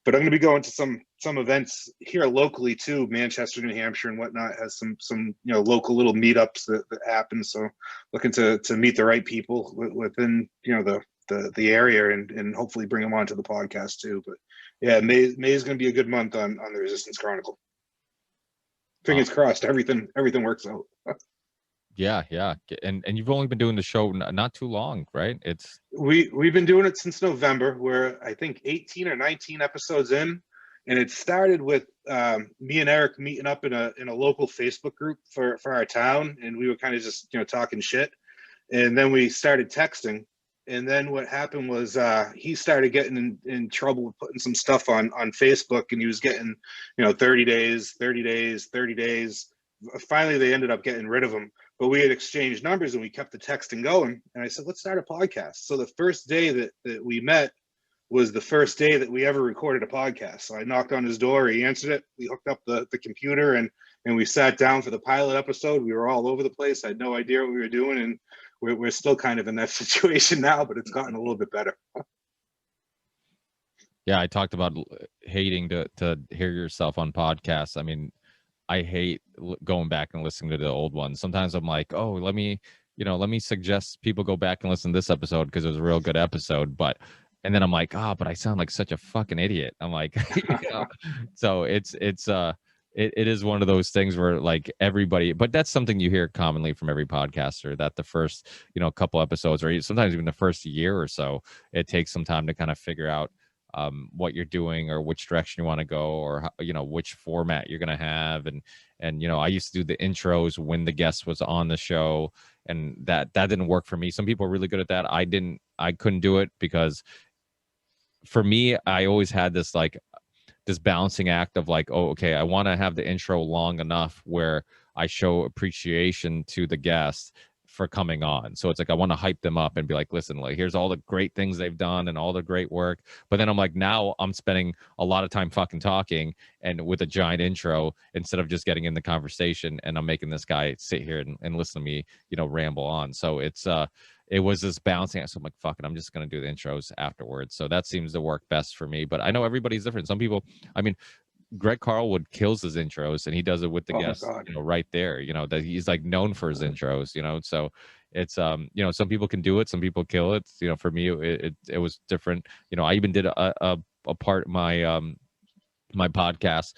But I'm going to be going to some events here locally too. Manchester, New Hampshire and whatnot has some local little meetups that happen. So looking to meet the right people within, the area and hopefully bring them onto the podcast too. But yeah, May is going to be a good month on the Resistance Chronicle. Fingers crossed, everything works out. Yeah, and you've only been doing the show not too long, right? We've been doing it since November. We're I think 18 or 19 episodes in, and it started with me and Eric meeting up in a local Facebook group for our town, and we were kind of just talking shit, and then we started texting, and then what happened was he started getting in trouble with putting some stuff on Facebook, and he was getting 30 days. Finally, they ended up getting rid of him. But we had exchanged numbers and we kept the texting going. And I said, let's start a podcast. So the first day that we met was the first day that we ever recorded a podcast. So I knocked on his door, he answered it. We hooked up the computer and we sat down for the pilot episode. We were all over the place. I had no idea what we were doing. And we're still kind of in that situation now, but it's gotten a little bit better. Yeah, I talked about hating to hear yourself on podcasts. I mean, I hate going back and listening to the old ones. Sometimes I'm like, oh, let me suggest people go back and listen to this episode because it was a real good episode. And then I'm like, but I sound like such a fucking idiot. I'm like, so it is one of those things where like everybody, but that's something you hear commonly from every podcaster, that the first, couple episodes or sometimes even the first year or so, it takes some time to kind of figure out what you're doing or which direction you want to go or which format you're going to have. And I used to do the intros when the guest was on the show, and that didn't work for me. Some people are really good at that. I couldn't do it because for me, I always had this balancing act of like, oh, okay, I want to have the intro long enough where I show appreciation to the guest for coming on. So it's like I want to hype them up and be like, listen, like here's all the great things they've done and all the great work. But then I'm like, now I'm spending a lot of time fucking talking and with a giant intro instead of just getting in the conversation, and I'm making this guy sit here and listen to me, ramble on. So it was this balancing act. So I'm like, fuck it, I'm just gonna do the intros afterwards. So that seems to work best for me. But I know everybody's different. Some people, I mean, Greg Carlwood kills his intros and he does it with the guests, right there, that he's like known for his intros, so it's, some people can do it. Some people kill it. For me, it was different. I even did a part, my podcast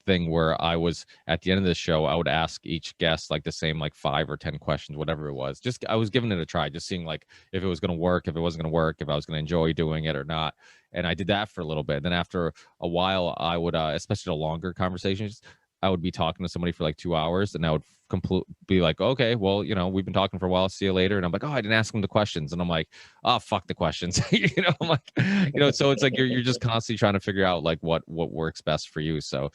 thing where I was at the end of the show, I would ask each guest like the same 5 or 10 questions, whatever it was. Just I was giving it a try, just seeing like if it was going to work, if it wasn't going to work, if I was going to enjoy doing it or not. And I did that for a little bit. Then after a while, I would, especially the longer conversations, I would be talking to somebody for 2 hours, and I would be like, okay, well, we've been talking for a while. See you later. And I'm like, oh, I didn't ask them the questions. And I'm like, oh, fuck the questions. I'm like, so it's like you're just constantly trying to figure out what works best for you. So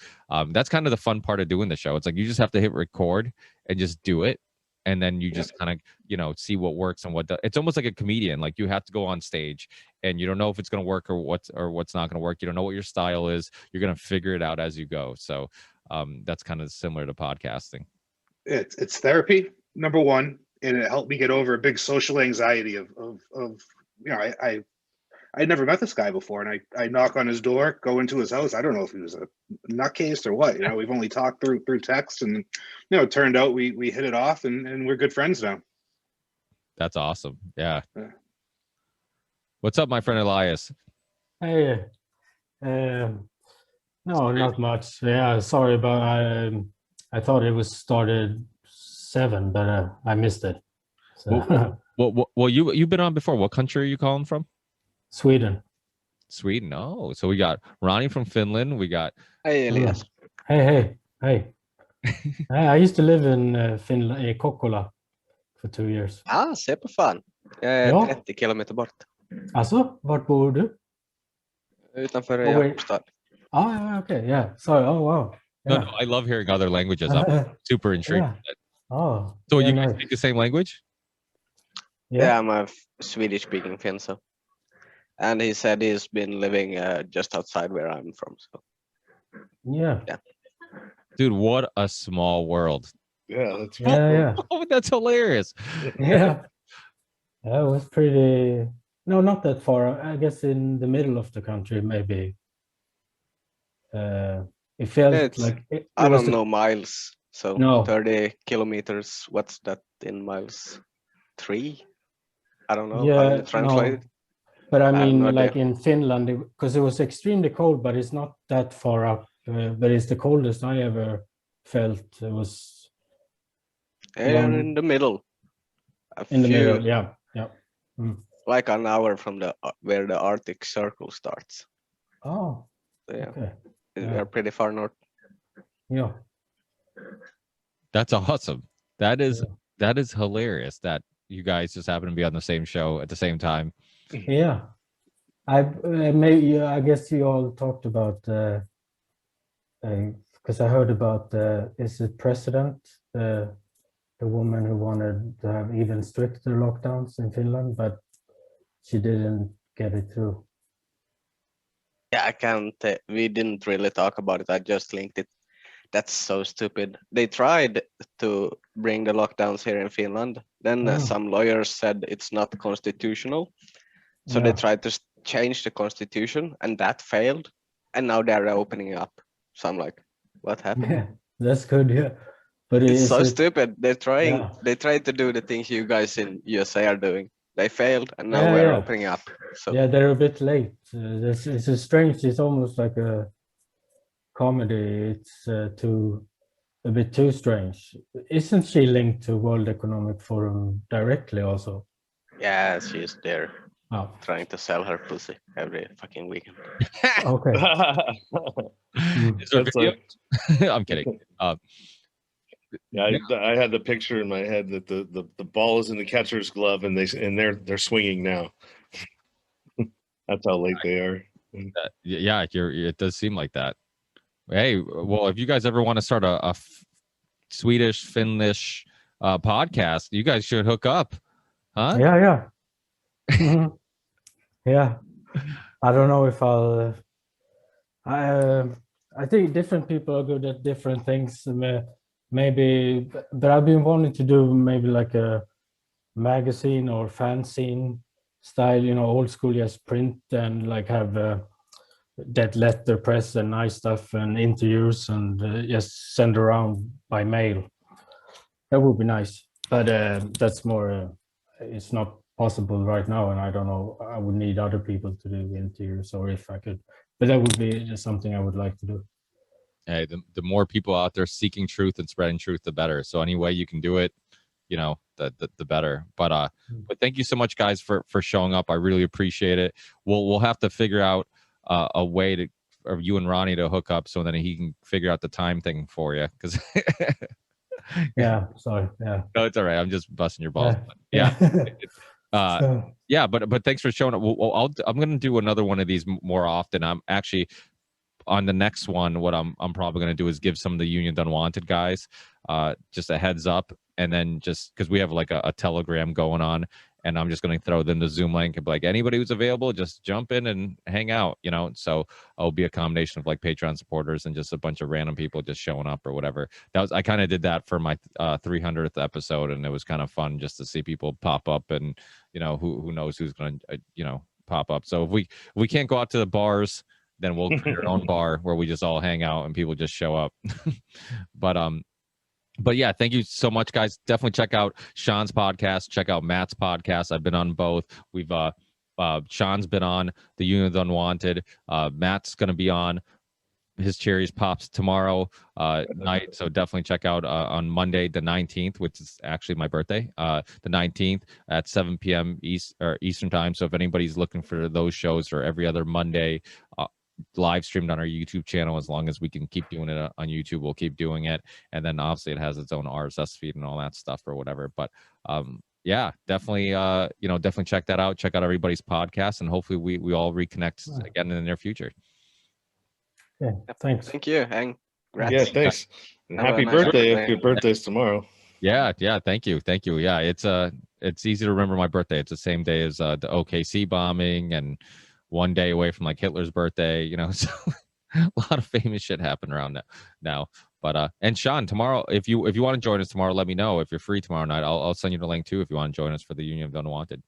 that's kind of the fun part of doing the show. It's like you just have to hit record and just do it. And then you just kind of, see what works and what it's almost like a comedian. Like you have to go on stage and you don't know if it's going to work or what's not going to work. You don't know what your style is. You're going to figure it out as you go. So that's kind of similar to podcasting. It's therapy, number one, and it helped me get over a big social anxiety of I never met this guy before, and I knock on his door, go into his house. I don't know if he was a nutcase or what. We've only talked through text, and it turned out we hit it off, and we're good friends now. That's awesome. Yeah. What's up, my friend Elias? Hey. No, not much. Yeah, sorry, but I thought it was started 7, but I missed it. So. Well, you've been on before. What country are you calling from? Sweden. Oh, so we got Ronnie from Finland. We got Hey, Elias. Hey. I used to live in Finland, in Kokkola, for 2 years. Superfan. Jag är 30 kilometer bort. Alltså, vart bor du? Utanför Oh, wait. Jakobstad. Ah, okay, yeah. Sorry. Oh, wow. No, Yeah. no, I love hearing other languages. I'm super intrigued. Yeah. Oh, So yeah, you guys nice. speak the same language? Yeah, I'm a Swedish speaking Finn, so. And he said he's been living just outside where I'm from. So Yeah. Dude, what a small world. Yeah, that's Yeah, yeah. Oh, that's hilarious. Yeah. Yeah, it was pretty. No, not that far. I guess in the middle of the country, maybe. It felt it's, like it I was don't know miles. So No. 30 kilometers. What's that in miles? 3? I don't know how Yeah, you translate it. but I I have mean, no like idea. in Finland, because it was extremely cold, but it's not that far up. But it's the coldest I ever felt. It was And one in the middle. A in the few, middle. Yeah, yeah. like an hour from the where the Arctic Circle starts. Oh, So yeah, okay. we're pretty far north. Yeah. That's awesome. That is Yeah. that is hilarious that you guys just happen to be on the same show at the same time. Yeah. I guess you all talked about because I heard about is it president the woman who wanted to have even stricter lockdowns in Finland, but she didn't get it through. Yeah, I can't. We didn't really talk about it. I just linked it. That's so stupid. They tried to bring the lockdowns here in Finland. Then some lawyers said it's not constitutional. So they Yeah. tried to change the constitution, and that failed. And now they're opening up. So I'm like, what happened? Yeah, that's good. Yeah, but It's is so it? stupid. They're trying. Yeah. They tried to do the things you guys in USA are doing. They failed, and now Yeah, we're yeah. opening up. So Yeah, they're a bit late. It's a strange. It's almost like a comedy. It's a bit too strange. Isn't she linked to World Economic Forum directly also? yeah, she's there Oh, trying to sell her pussy every fucking weekend. okay. Is there That's video? like, I'm kidding. yeah, I had the picture in my head that the ball is in the catcher's glove and they're swinging now. That's how late they are. Yeah, it does seem like that. Hey, well, if you guys ever want to start a Swedish Finnish podcast, you guys should hook up, huh? Yeah, yeah. Mhm. Yeah. I don't know if I'll. I think different people are good at different things. Maybe, but I've been wanting to do maybe like a magazine or fanzine style, old school, just print and like have that letter press and nice stuff and interviews and just send around by mail. That would be nice, but that's more. It's not possible right now, and I don't know. I would need other people to do interviews, or if I could, but that would be just something I would like to do. Hey, the more people out there seeking truth and spreading truth, the better. So any way you can do it, the better. But thank you so much, guys, for showing up. I really appreciate it. We'll have to figure out a way to, or you and Ronnie to hook up so then he can figure out the time thing for you. Because Yeah, sorry. Yeah. no, it's all right. I'm just busting your balls. Yeah. Yeah, but thanks for showing up. I'm gonna do another one of these more often. I'm actually on the next one. What I'm probably gonna do is give some of the Union Unwanted guys just a heads up, and then just because we have like a Telegram going on, and I'm just gonna throw them the Zoom link and be like, anybody who's available, just jump in and hang out. So it'll be a combination of like Patreon supporters and just a bunch of random people just showing up or whatever. I kind of did that for my 300th episode, and it was kind of fun just to see people pop up, and who knows who's gonna pop up. So if we can't go out to the bars, then we'll create our own bar where we just all hang out and people just show up. But yeah, thank you so much, guys. Definitely check out Sean's podcast. Check out Matt's podcast. I've been on both. We've Sean's been on the Union of the Unwanted. Matt's going to be on his Cherries Pops tomorrow night. So definitely check out on Monday, the 19th, which is actually my birthday, the 19th at 7 p.m. Eastern time. So if anybody's looking for those shows or every other Monday, live streamed on our YouTube channel, as long as we can keep doing it on YouTube, we'll keep doing it. And then obviously it has its own RSS feed and all that stuff or whatever. But yeah, definitely, definitely check that out. Check out everybody's podcast, and hopefully we all reconnect again in the near future. Yeah, thanks. Thank you, and Yeah, congrats. thanks. And Have a happy nice birthday if birthday. your birthday's tomorrow. Yeah, thank you. Yeah, it's easy to remember my birthday. It's the same day as the OKC bombing, and one day away from like Hitler's birthday. So a lot of famous shit happened around now. But and Sean, tomorrow, if you want to join us tomorrow, let me know if you're free tomorrow night. I'll send you the link too if you want to join us for the Union of the Unwanted.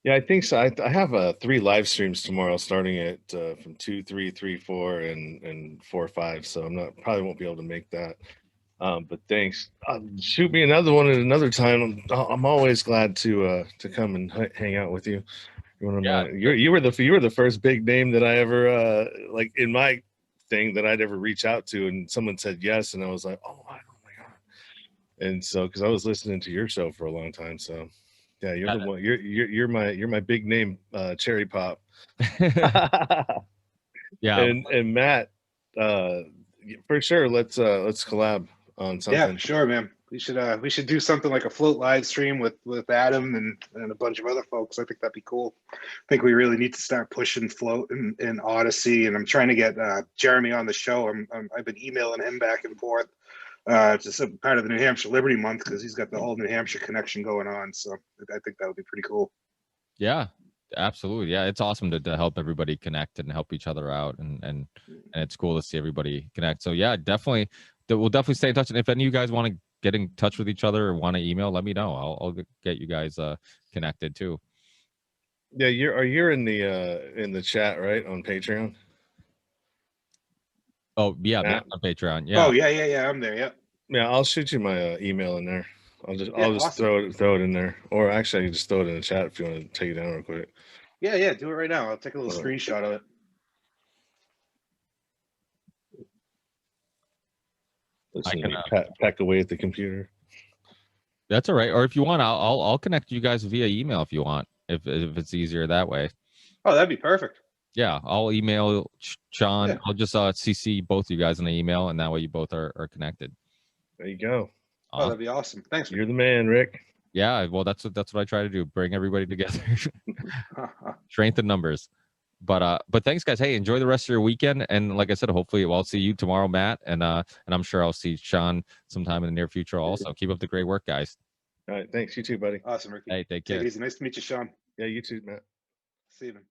Yeah, I think so. I have 3 live streams tomorrow, starting at from 2, 3, 3, 4, and 4, 5. So probably won't be able to make that. But thanks. Shoot me another one at another time. I'm always glad to come and hang out with you. You're one of my. You were the first big name that I ever like in my thing that I'd ever reach out to, and someone said yes, and I was like, oh my god. And so because I was listening to your show for a long time, so. Yeah, you're the one. You're my big name, Cherry Pop. Yeah, and Matt, for sure. Let's collab on something. Yeah, sure, man. We should do something like a float live stream with Adam and a bunch of other folks. I think that'd be cool. I think we really need to start pushing float and Odyssey, and I'm trying to get Jeremy on the show. I've been emailing him back and forth. It's just a part of the New Hampshire Liberty Month because he's got the whole New Hampshire connection going on. So I think that would be pretty cool. Yeah, absolutely. Yeah, it's awesome to help everybody connect and help each other out, and it's cool to see everybody connect. So yeah, definitely, we'll definitely stay in touch. And if any of you guys want to get in touch with each other or want to email, let me know. I'll get you guys connected too. Yeah, you're in the chat, right, on Patreon? Oh yeah, Matt on Patreon. Yeah. Oh yeah. I'm there. Yeah. Yeah, I'll shoot you my email in there. I'll just awesome. throw it in there, or actually I can just throw it in the chat if you want to take it down real quick. Yeah. Do it right now. I'll take a little screenshot of it. Pack away at the computer. That's all right. Or if you want, I'll connect you guys via email if you want. If it's easier that way. Oh, that'd be perfect. Yeah, I'll email Sean. Yeah. I'll just CC both you guys in the email, and that way you both are connected. There you go. Oh, that'd be awesome. Thanks. You're the man, Rick. Yeah, well, that's what I try to do. Bring everybody together. Strength in numbers. But thanks, guys. Hey, enjoy the rest of your weekend. And like I said, hopefully I'll see you tomorrow, Matt. And I'm sure I'll see Sean sometime in the near future also. Keep up the great work, guys. All right. Thanks. You too, buddy. Awesome, Ricky. Hey, take care. Take it easy. Nice to meet you, Sean. Yeah, you too, Matt. See you, man.